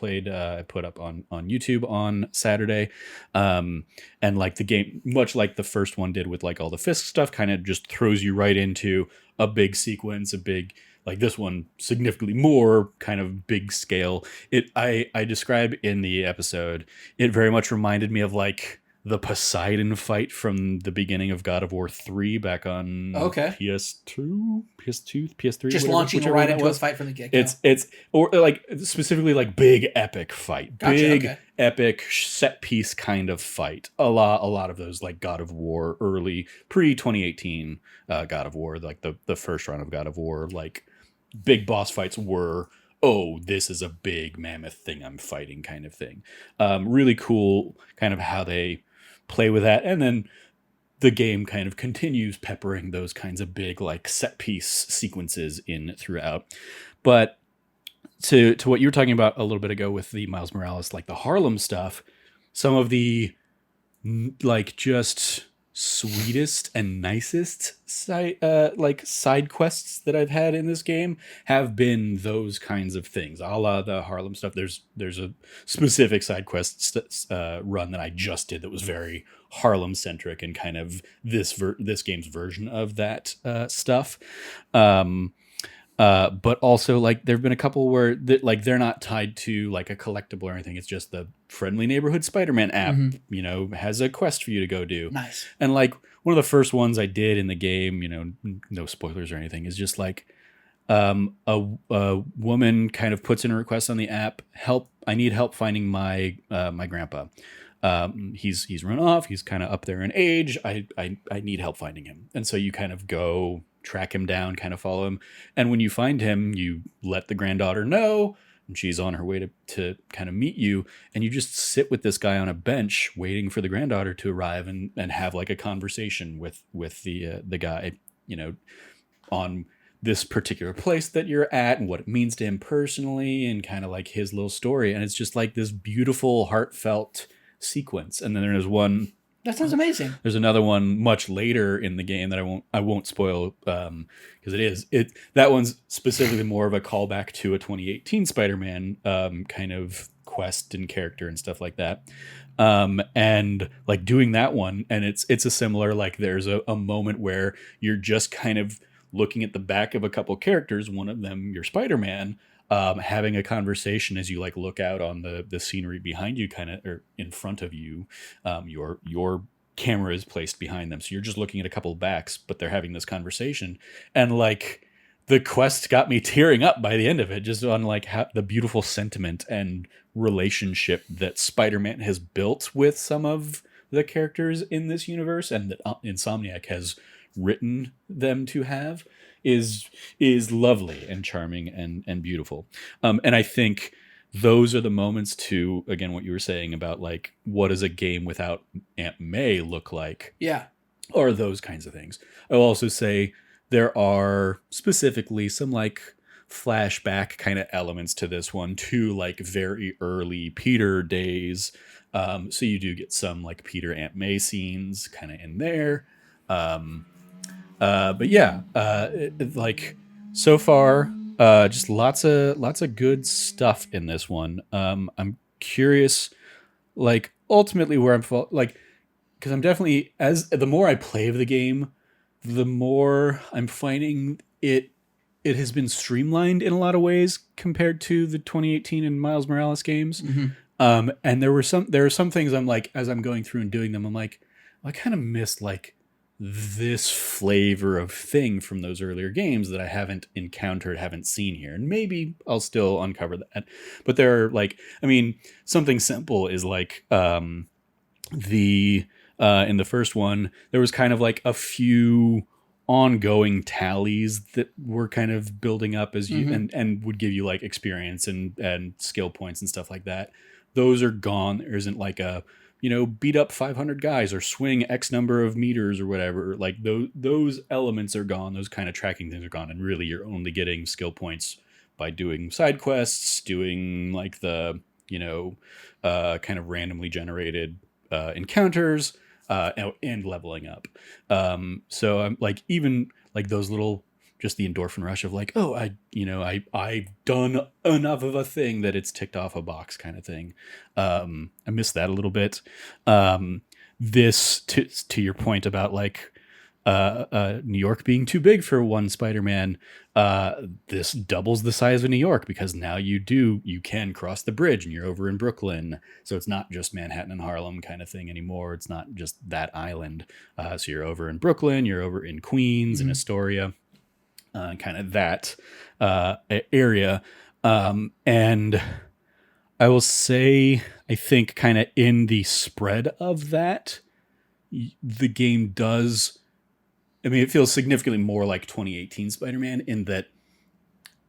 put up on YouTube on Saturday. And like the game, much like the first one did with like all the Fisk stuff, kind of just throws you right into a big sequence, like this one significantly more kind of big scale. I describe in the episode, it very much reminded me of like the Poseidon fight from the beginning of God of War 3 back on PS2, PS3. Just launching right into a fight from the get-go. It's or like specifically like big epic fight. Gotcha, big epic set piece kind of fight. A lot of those like God of War early pre-2018 God of War, like the first run of God of War, like big boss fights were, oh, this is a big mammoth thing I'm fighting kind of thing. Really cool kind of how they play with that. And then the game kind of continues peppering those kinds of big like set piece sequences in throughout. But to what you were talking about a little bit ago with the Miles Morales, like the Harlem stuff, some of the like just sweetest and nicest side quests that I've had in this game have been those kinds of things, a la the Harlem stuff. There's a specific side quest run that I just did that was very Harlem centric and kind of this game's version of that stuff. But also like there've been a couple where they're not tied to like a collectible or anything. It's just the friendly neighborhood Spider-Man app, has a quest for you to go do. Nice. And like one of the first ones I did in the game, no spoilers or anything, is just like a woman kind of puts in a request on the app, I need help finding my grandpa. He's run off. He's kind of up there in age. I need help finding him. And so you kind of go track him down, kind of follow him. And when you find him, you let the granddaughter know, and she's on her way to kind of meet you. And you just sit with this guy on a bench waiting for the granddaughter to arrive and have like a conversation with the guy, on this particular place that you're at and what it means to him personally and kind of like his little story. And it's just like this beautiful, heartfelt sequence. And then there's one that sounds amazing. There's another one much later in the game that I won't spoil because that one's specifically more of a callback to a 2018 Spider-Man kind of quest and character and stuff like that. And like doing that one, and it's a similar, like there's a moment where you're just kind of looking at the back of a couple characters, one of them your Spider-Man, having a conversation as you like look out on the scenery behind you, kind of, or in front of you. Your camera is placed behind them, so you're just looking at a couple of backs, but they're having this conversation, and like the quest got me tearing up by the end of it, just on like how, the beautiful sentiment and relationship that Spider-Man has built with some of the characters in this universe, and that Insomniac has written them to have, is lovely and charming and beautiful. And I think those are the moments to, again, what you were saying about like what does a game without Aunt May look like, Yeah. or those kinds of things. I'll also say there are specifically some like flashback kind of elements to this one, to like very early Peter days. So you do get some like Peter Aunt May scenes kind of in there. But yeah, like so far, just lots of good stuff in this one. I'm curious, like ultimately where like, because I'm definitely, as the more I play of the game, the more I'm finding it has been streamlined in a lot of ways compared to the 2018 and Miles Morales games. And there are some things I'm like, as I'm going through and doing them, I'm like, I kind of miss like this flavor of thing from those earlier games that I haven't encountered, haven't seen here. And maybe I'll still uncover that. But there are like, I mean, something simple is like the in the first one, there was kind of like a few ongoing tallies that were kind of building up as you and would give you like experience and skill points and stuff like that. Those are gone. There isn't like a, beat up 500 guys or swing X number of meters or whatever. Like those elements are gone. Those kind of tracking things are gone. And really you're only getting skill points by doing side quests, doing like the, kind of randomly generated encounters, and leveling up. So I'm like, even like those little, just the endorphin rush of like, oh, I've done enough of a thing that it's ticked off a box kind of thing. I miss that a little bit. This to your point about like, New York being too big for one Spider-Man, this doubles the size of New York, because now you can cross the bridge and you're over in Brooklyn. So it's not just Manhattan and Harlem kind of thing anymore. It's not just that island. So you're over in Brooklyn, you're over in Queens and Astoria, kind of that area. And I will say, I think kind of in the spread of that, the game does, I mean, it feels significantly more like 2018 Spider-Man in that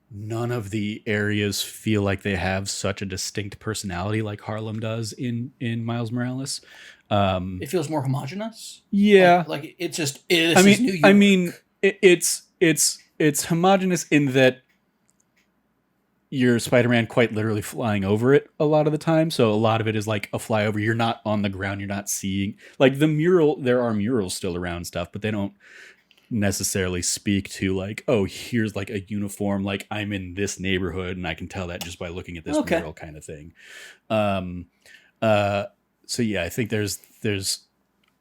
none of the areas feel like they have such a distinct personality like Harlem does in Miles Morales. It feels more homogenous. Yeah, like it's just. This is New York. It's homogenous in that you're Spider-Man quite literally flying over it a lot of the time. So a lot of it is like a flyover. You're not on the ground. You're not seeing like the mural. There are murals still around stuff, but they don't necessarily speak to like, oh, here's like a uniform. Like I'm in this neighborhood and I can tell that just by looking at this mural kind of thing. So yeah, I think there's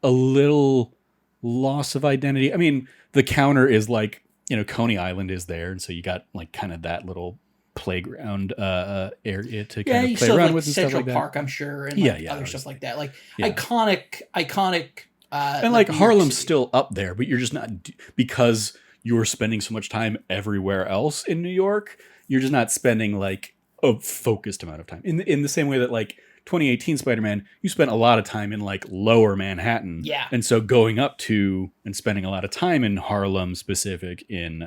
a little loss of identity. I mean, the counter is like, Coney Island is there. And so you got like kind of that little playground area to kind of play around with and Central stuff like that. Park, I'm sure, and other stuff like that, like iconic. And like Harlem's still up there, but you're just not, because you're spending so much time everywhere else in New York. You're just not spending like a focused amount of time in the same way that like 2018 Spider-Man, you spent a lot of time in like lower Manhattan. Yeah. And so going up to and spending a lot of time in Harlem specific in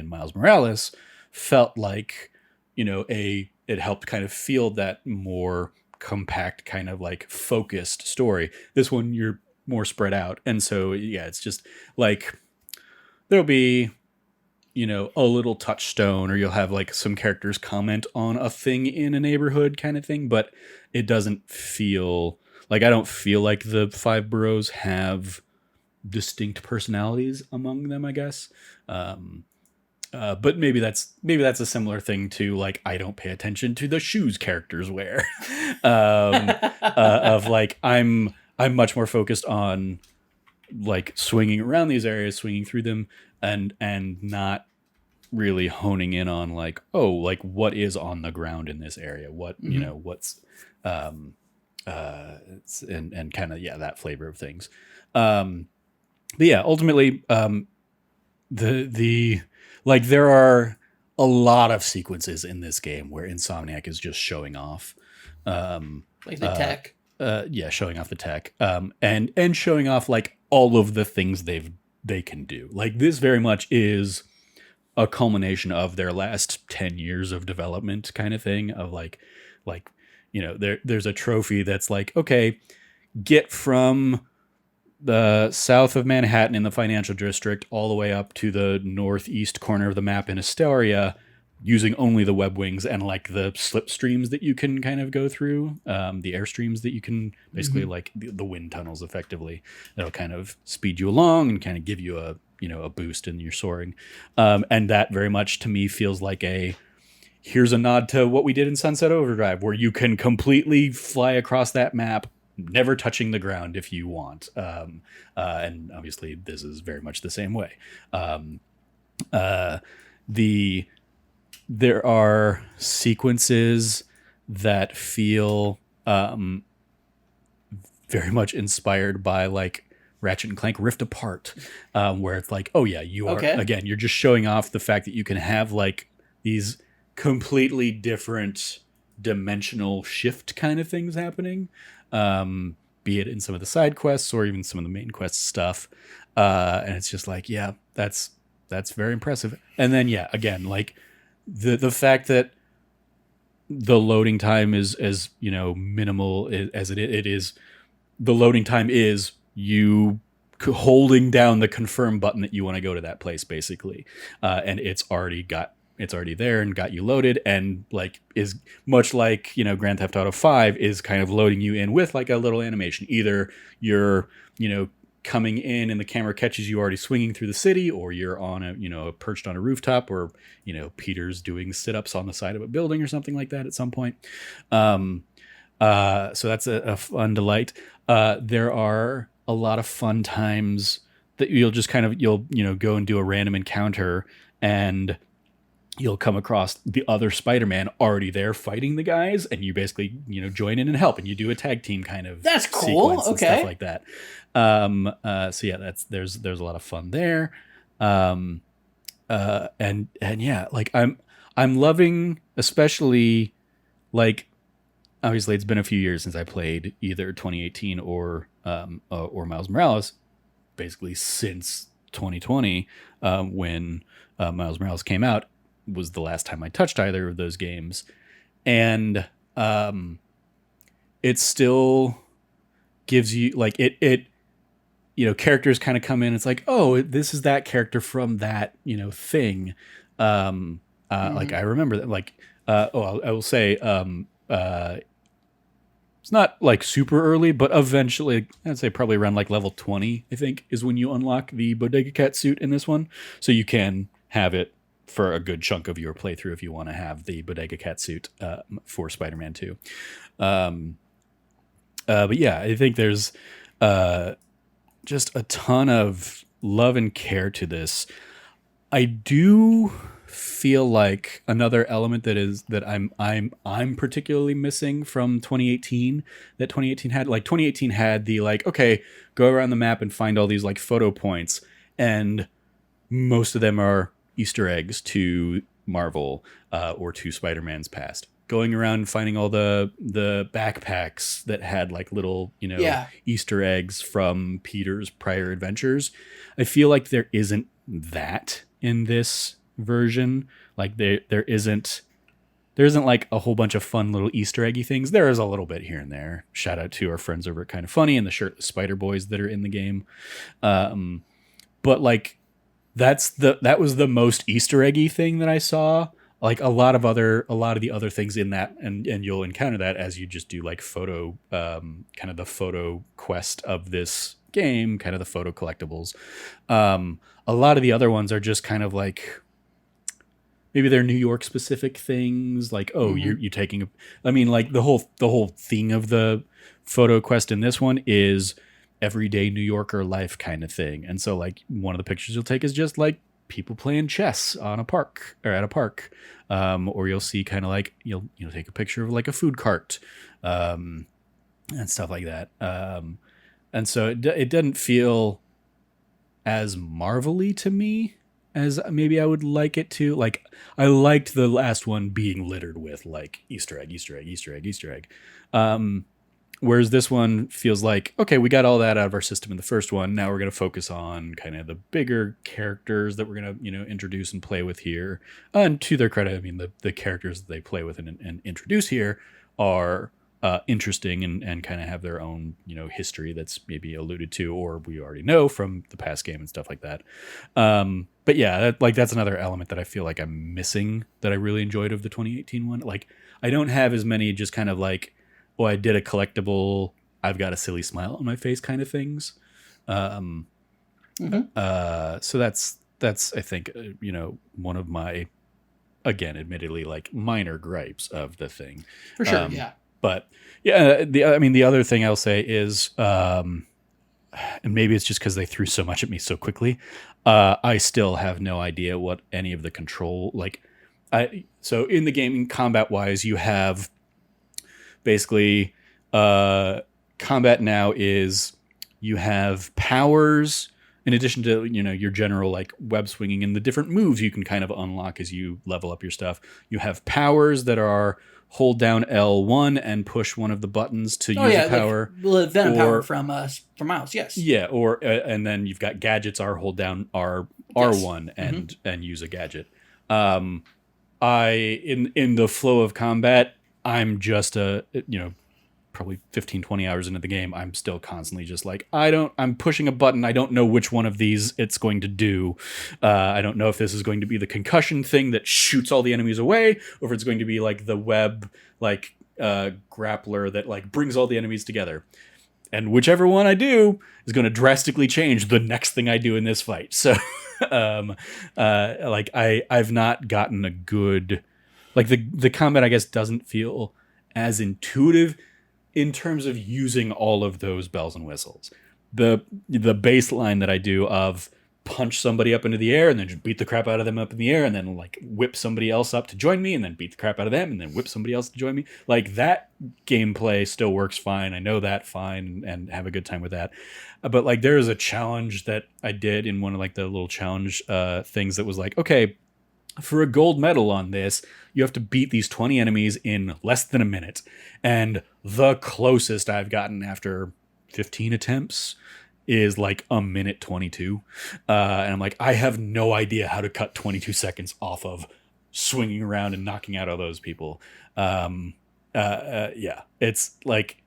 Miles Morales felt like, it helped kind of feel that more compact kind of like focused story. This one, you're more spread out. And so, yeah, it's just like there'll be, a little touchstone, or you'll have like some characters comment on a thing in a neighborhood kind of thing, but it doesn't feel like, I don't feel like the five boroughs have distinct personalities among them, I guess. But maybe that's a similar thing to like I don't pay attention to the shoes characters wear. Of like I'm much more focused on like swinging around these areas, swinging through them, and not really honing in on like, oh, like what is on the ground in this area, what what's um and kind of, yeah, that flavor of things. But yeah, ultimately, the like there are a lot of sequences in this game where Insomniac is just showing off, like the tech. yeah, showing off the tech, and showing off like all of the things they can do. Like this very much is a culmination of their last 10 years of development kind of thing, of like there's a trophy that's like, okay, get from the south of Manhattan in the financial district all the way up to the northeast corner of the map in Astoria using only the web wings and like the slipstreams that you can kind of go through, the airstreams that you can basically like the wind tunnels effectively that'll kind of speed you along and kind of give you a boost in your soaring. And that very much to me feels like here's a nod to what we did in Sunset Overdrive, where you can completely fly across that map, never touching the ground if you want. And obviously this is very much the same way. There are sequences that feel very much inspired by like Ratchet and Clank Rift Apart, where it's like, oh yeah, you are, again, you're just showing off the fact that you can have like these completely different dimensional shift kind of things happening, be it in some of the side quests or even some of the main quest stuff. And it's just like, yeah, that's very impressive. And then, yeah, again, like the fact that the loading time is as minimal as it is, the loading time is you holding down the confirm button that you want to go to that place, basically, and it's already there and got you loaded, and like is much like Grand Theft Auto 5 is kind of loading you in with like a little animation. Either you're coming in and the camera catches you already swinging through the city, or you're on a perched on a rooftop, or Peter's doing sit-ups on the side of a building or something like that at some point. So that's a fun delight. There are a lot of fun times that you'll just kind of go and do a random encounter, and you'll come across the other Spider-Man already there fighting the guys, and you basically join in and help, and you do a tag team kind of that's cool. Okay, and stuff like that. So yeah, there's a lot of fun there. And yeah, like I'm loving, especially like obviously it's been a few years since I played either 2018 or Miles Morales, basically since 2020, when Miles Morales came out was the last time I touched either of those games. And it still gives you like it characters kind of come in, it's like, oh, this is that character from that thing. Like I remember that, like I will say it's not like super early, but eventually I'd say probably around like level 20 I think is when you unlock the Bodega Cat suit in this one, so you can have it for a good chunk of your playthrough if you want to have the Bodega Cat suit for Spider-Man 2. But yeah, I think there's just a ton of love and care to this. I do feel like another element that I'm particularly missing from 2018, that 2018 had, like 2018 had the like, okay, go around the map and find all these like photo points, and most of them are Easter eggs to Marvel or to Spider-Man's past. Going around finding all the backpacks that had like little Easter eggs from Peter's prior adventures. I feel like there isn't that in this version. Like there isn't like a whole bunch of fun little Easter eggy things. There is a little bit here and there. Shout out to our friends over at Kind of Funny and the shirtless Spider Boys that are in the game. But like that was the most Easter eggy thing that I saw. Like a lot of the other things in that, and you'll encounter that as you just do like photo, kind of the photo quest of this game, kind of the photo collectibles. A lot of the other ones are just kind of like maybe they're New York specific things, like, oh, Mm-hmm. you're taking a, I mean, like the whole thing of the photo quest in this one is everyday New Yorker life kind of thing. And so like one of the pictures you'll take is just like people playing chess on a park or at a park. Or you'll see kind of like you'll take a picture of like a food cart, and stuff like that. And so it doesn't feel as marvelly to me as maybe I would like it to. Like I liked the last one being littered with like Easter egg, Easter egg, Easter egg, Easter egg. Whereas this one feels like, okay, we got all that out of our system in the first one. Now we're going to focus on kind of the bigger characters that we're going to, introduce and play with here. And to their credit, I mean, the characters that they play with and introduce here are interesting and kind of have their own, history that's maybe alluded to or we already know from the past game and stuff like that. But yeah, that's another element that I feel like I'm missing that I really enjoyed of the 2018 one. Like, I don't have as many just kind of like, oh, I did a collectible, I've got a silly smile on my face kind of things. So that's I think one of my, again, admittedly like minor gripes of the thing. For sure, yeah. But yeah, the other thing I'll say is, and maybe it's just because they threw so much at me so quickly. I still have no idea what any of the control like. So in the game, combat wise, you have basically combat now is you have powers in addition to your general like web swinging and the different moves you can kind of unlock as you level up your stuff. You have powers that are hold down L1 and push one of the buttons to use a power. Like the Venom power from Miles, yes. Yeah, or and then you've got gadgets are hold down R1 and use a gadget. I in the flow of combat, I'm just probably 15, 20 hours into the game, I'm still constantly just like, I'm pushing a button. I don't know which one of these it's going to do. I don't know if this is going to be the concussion thing that shoots all the enemies away, or if it's going to be like the web, like, grappler that like brings all the enemies together. And whichever one I do is going to drastically change the next thing I do in this fight. So, like I've not gotten a good, like the combat, I guess, doesn't feel as intuitive in terms of using all of those bells and whistles. The baseline that I do of punch somebody up into the air and then just beat the crap out of them up in the air and then like whip somebody else up to join me and then beat the crap out of them and then whip somebody else to join me. Like that gameplay still works fine. I know that fine and have a good time with that. But like there is a challenge that I did in one of like the little challenge things that was like, okay, for a gold medal on this, you have to beat these 20 enemies in less than a minute. And the closest I've gotten after 15 attempts is like a minute 22. And I'm like, I have no idea how to cut 22 seconds off of swinging around and knocking out all those people. Yeah, it's like,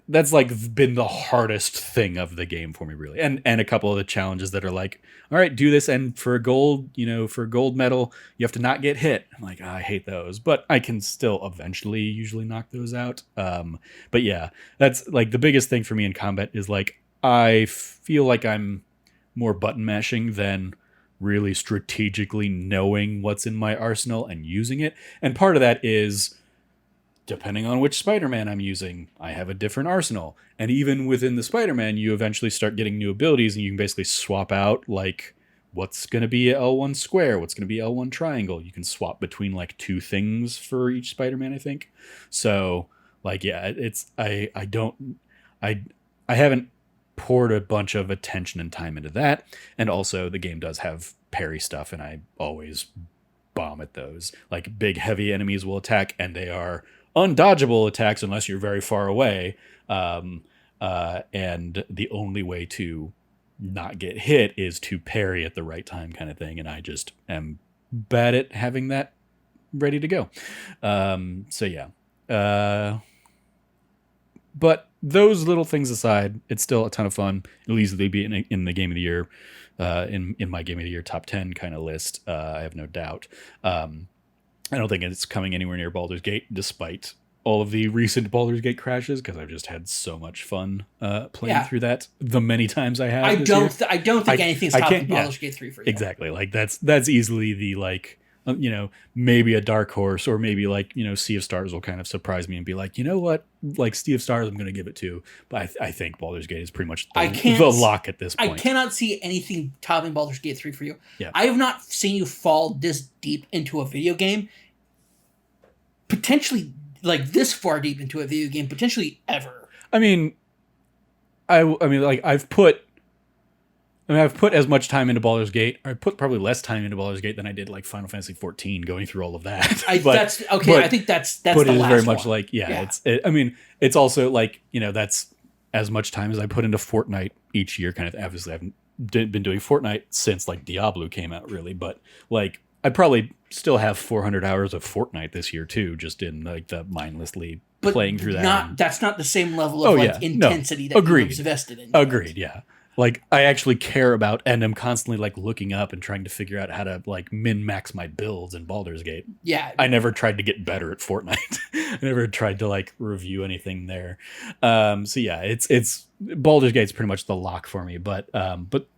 that's like been the hardest thing of the game for me, really. And a couple of the challenges that are like, all right, do this, and for a gold, for a gold medal, you have to not get hit. I'm like, I hate those, but I can still eventually usually knock those out. But yeah, that's like the biggest thing for me in combat is like, I feel like I'm more button mashing than really strategically knowing what's in my arsenal and using it. And part of that is, depending on which Spider-Man I'm using, I have a different arsenal. And even within the Spider-Man, you eventually start getting new abilities and you can basically swap out like what's going to be L1 square, what's going to be L1 triangle. You can swap between like two things for each Spider-Man, I think. So like, yeah, it's, I haven't poured a bunch of attention and time into that. And also the game does have parry stuff and I always bomb at those. Like big heavy enemies will attack and they are undodgeable attacks unless you're very far away. And the only way to not get hit is to parry at the right time kind of thing. And I just am bad at having that ready to go. So yeah. But those little things aside, it's still a ton of fun. It'll easily be in the game of the year, in my game of the year top 10 kind of list. I have no doubt. I don't think it's coming anywhere near Baldur's Gate, despite all of the recent Baldur's Gate crashes, because I've just had so much fun playing through that the many times I have. I don't think anything's topping Baldur's Gate 3 for you. Exactly. Like that's easily the like maybe a dark horse, or maybe like, Sea of Stars will kind of surprise me and be like, you know what, like Sea of Stars I'm going to give it to. But I think Baldur's Gate is pretty much I the can't. lock at this I point. cannot see anything topping Baldur's Gate 3 for you. Yeah. I have not seen you fall this deep into a video game. Potentially, like this far deep into a video game, potentially ever. I mean, like I've put as much time into Baldur's Gate. I put probably less time into Baldur's Gate than I did like Final Fantasy 14, going through all of that. I think that's but the it is last very much one. like, it's also like, that's as much time as I put into Fortnite each year. Kind of, obviously, I've been doing Fortnite since like Diablo came out, really, but like I probably still have 400 hours of Fortnite this year too, just in like the mindlessly playing through that. That's not the same level of intensity that agreed. you've invested in. Agreed, yeah. Like I actually care about, and I'm constantly like looking up and trying to figure out how to like min-max my builds in Baldur's Gate. Yeah. I never tried to get better at Fortnite. I never tried to like review anything there. So yeah, it's Baldur's Gate's pretty much the lock for me, but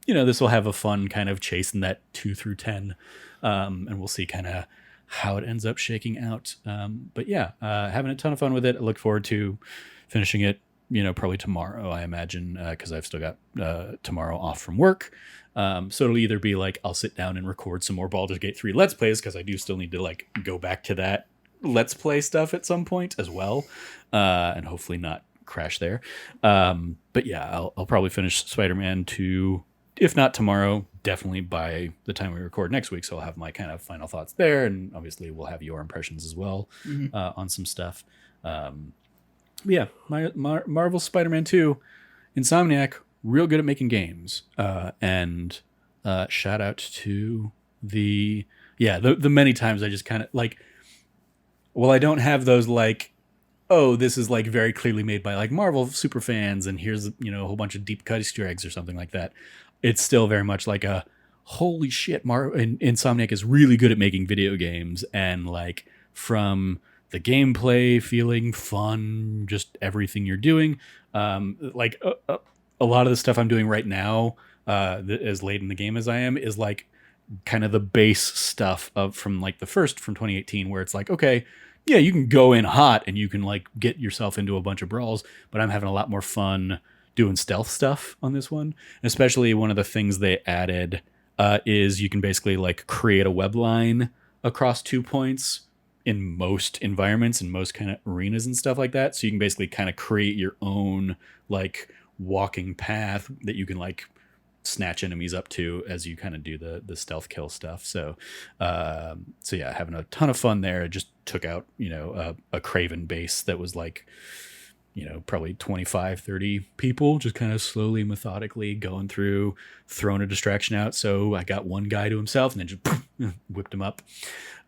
this will have a fun kind of chase in that 2 through 10. And we'll see kind of how it ends up shaking out. But yeah, having a ton of fun with it. I look forward to finishing it, probably tomorrow, I imagine, because I've still got tomorrow off from work. So it'll either be like I'll sit down and record some more Baldur's Gate 3 Let's Plays, because I do still need to like go back to that Let's Play stuff at some point as well, and hopefully not crash there. But yeah, I'll probably finish Spider-Man 2, if not tomorrow, definitely by the time we record next week. So I'll have my kind of final thoughts there, and obviously we'll have your impressions as well on some stuff. Yeah, Marvel Spider-Man 2, Insomniac, real good at making games. And shout out to the many times I just kind of like, well, I don't have those like, oh, this is like very clearly made by like Marvel super fans, and here's a whole bunch of deep cut Easter eggs or something like that. It's still very much like a holy shit, Insomniac is really good at making video games, and like from the gameplay feeling fun, just everything you're doing. Like a lot of the stuff I'm doing right now, as late in the game as I am, is like kind of the base stuff from like the first from 2018, where it's like, okay, yeah, you can go in hot and you can like get yourself into a bunch of brawls, but I'm having a lot more fun doing stealth stuff on this one. And especially one of the things they added is you can basically like create a web line across 2 points in most environments and most kind of arenas and stuff like that. So you can basically kind of create your own like walking path that you can like snatch enemies up to as you kind of do the stealth kill stuff. So yeah, having a ton of fun there. I just took out, a Craven base that was like, probably 25, 30 people, just kind of slowly, methodically going through, throwing a distraction out. So I got one guy to himself and then just whipped him up.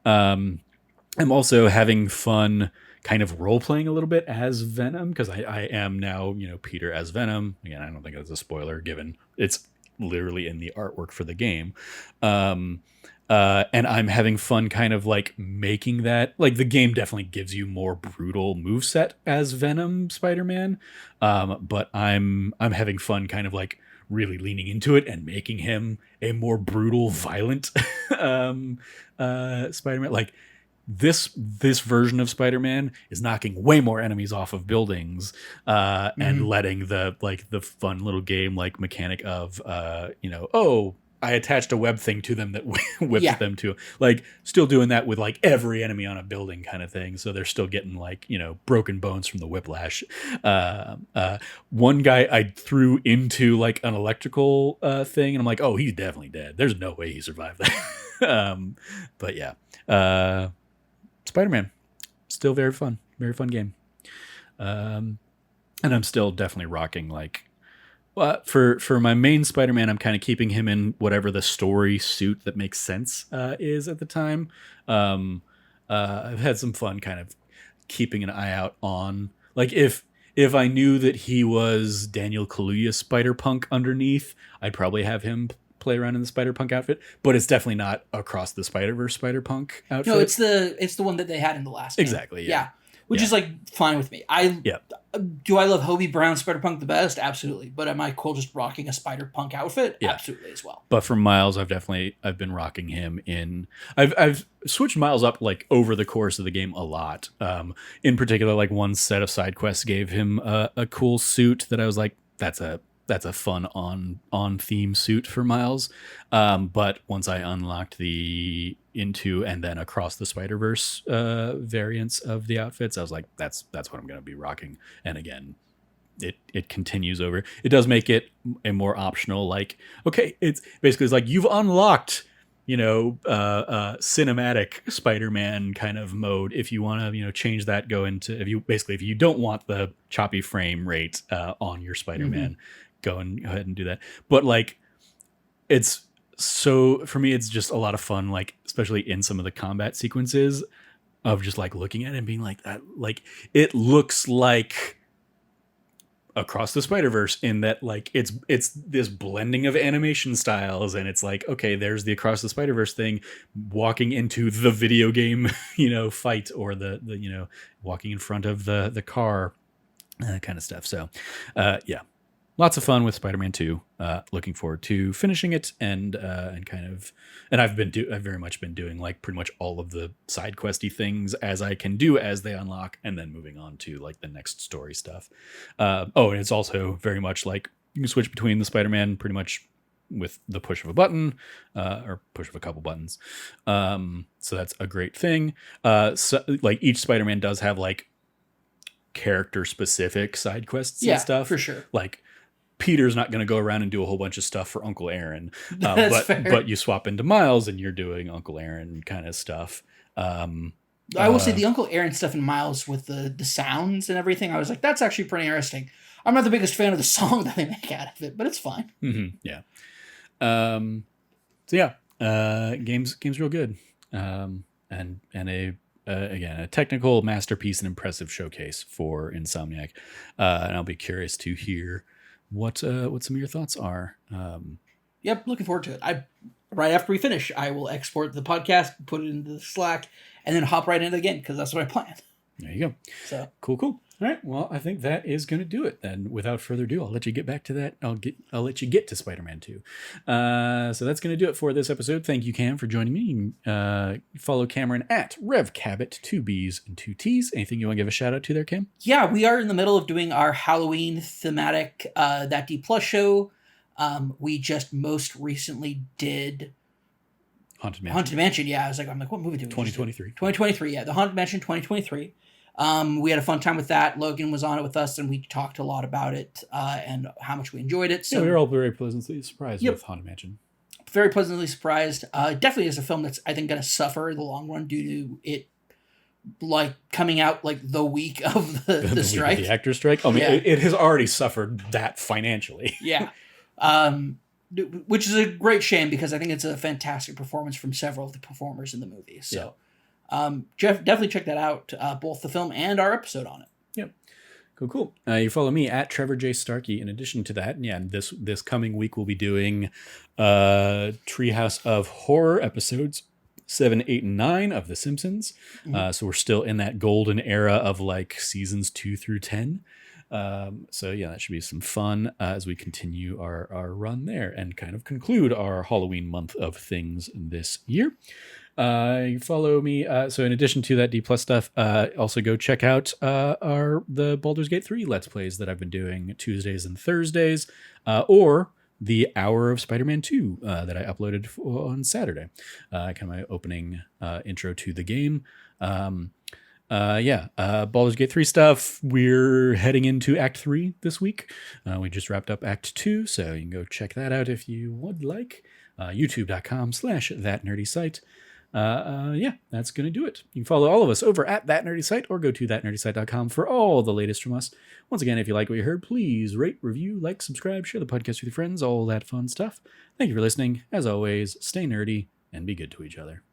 I'm also having fun kind of role-playing a little bit as Venom, because I am now, Peter as Venom. Again, I don't think that's a spoiler, given it's literally in the artwork for the game. And I'm having fun kind of like making that, like the game definitely gives you more brutal moveset as Venom Spider-Man. But I'm having fun kind of like really leaning into it and making him a more brutal, violent Spider-Man. Like this version of Spider-Man is knocking way more enemies off of buildings and letting the fun little game like mechanic of I attached a web thing to them that whips them to, like, still doing that with like every enemy on a building kind of thing. So they're still getting like, broken bones from the whiplash. One guy I threw into like an electrical thing, and I'm like, oh, he's definitely dead. There's no way he survived that. But yeah, Spider-Man, still very fun game. And I'm still definitely rocking like, well, for my main Spider-Man, I'm kind of keeping him in whatever the story suit that makes sense is at the time. I've had some fun kind of keeping an eye out on, like, if I knew that he was Daniel Kaluuya Spider-Punk underneath, I'd probably have him play around in the Spider-Punk outfit. But it's definitely not across the Spider-Verse Spider-Punk outfit. No, it's the one that they had in the last game. Exactly, yeah. which is like fine with me. Yeah. Do I love Hobie Brown Spider-Punk the best? Absolutely. But am I cool just rocking a Spider-Punk outfit? Yeah. Absolutely as well. But for Miles, I've been rocking him in. I've switched Miles up like over the course of the game a lot. In particular, like one set of side quests gave him a cool suit that I was like, that's a fun on theme suit for Miles. But once I unlocked the Into and then Across the Spider-Verse variants of the outfits, I was like, that's what I'm going to be rocking. And again, it continues over. It does make it a more optional, like, okay, it's basically it's like you've unlocked, cinematic Spider-Man kind of mode. If you want to, change that, go into, if you don't want the choppy frame rate on your Spider-Man, go ahead and do that. But like, it's so for me, it's just a lot of fun, like especially in some of the combat sequences of just like looking at it and being like that, like it looks like Across the Spider-Verse in that like it's this blending of animation styles, and it's like, okay, there's the Across the Spider-Verse thing walking into the video game fight, or the walking in front of the car kind of stuff. So yeah, lots of fun with Spider-Man 2. Looking forward to finishing it and I've very much been doing like pretty much all of the side questy things as I can do as they unlock, and then moving on to like the next story stuff. And it's also very much like you can switch between the Spider-Man pretty much with the push of a button, or push of a couple buttons. So that's a great thing. So like each Spider-Man does have like character specific side quests and stuff. For sure. Like Peter's not going to go around and do a whole bunch of stuff for Uncle Aaron, but you swap into Miles and you're doing Uncle Aaron kind of stuff. I will say the Uncle Aaron stuff in Miles with the sounds and everything, I was like, that's actually pretty interesting. I'm not the biggest fan of the song that they make out of it, but it's fine. Mm-hmm, yeah. So yeah, game's real good. And again, a technical masterpiece and impressive showcase for Insomniac. And I'll be curious to hear what some of your thoughts are. Yep, looking forward to it. Right after we finish, I will export the podcast, put it into the Slack, and then hop right into it again, because that's what I planned. There you go. So cool. All right. Well, I think that is going to do it then. Without further ado, I'll let you get back to that. I'll let you get to Spider-Man 2. So that's going to do it for this episode. Thank you, Cam, for joining me. Follow Cameron at RevCabot, 2 B's and 2 T's. Anything you want to give a shout out to there, Cam? Yeah, we are in the middle of doing our Halloween thematic That D Plus show. We just most recently did Haunted Mansion. Yeah, I was like, what movie did we 2023. 2023, yeah, the Haunted Mansion 2023. We had a fun time with that. Logan was on it with us, and we talked a lot about it and how much we enjoyed it. So yeah, we were all very pleasantly surprised with Haunted Mansion. Very pleasantly surprised. Definitely is a film that's, I think, going to suffer in the long run due to it like coming out like the week of the strike. The actor strike. I mean, it has already suffered that financially. Yeah. Which is a great shame, because I think it's a fantastic performance from several of the performers in the movie. So Jeff, definitely check that out, both the film and our episode on it. Yep. Cool. You follow me at Trevor J. Starkey. In addition to that, this coming week we'll be doing Treehouse of Horror episodes 7, 8, and 9 of The Simpsons. Mm-hmm. So we're still in that golden era of like seasons 2 through 10. So yeah, that should be some fun as we continue our run there and kind of conclude our Halloween month of things this year. You follow me. So in addition to that D+ stuff, also go check out the Baldur's Gate 3 Let's Plays that I've been doing Tuesdays and Thursdays, or the Hour of Spider-Man 2 that I uploaded on Saturday. Kind of my opening intro to the game. Baldur's Gate 3 stuff. We're heading into Act 3 this week. We just wrapped up Act 2, so you can go check that out if you would like. youtube.com/thatnerdysite. That's going to do it. You can follow all of us over at That Nerdy Site, or go to thatnerdysite.com for all the latest from us. Once again, if you like what you heard, please rate, review, like, subscribe, share the podcast with your friends, all that fun stuff. Thank you for listening. As always, stay nerdy and be good to each other.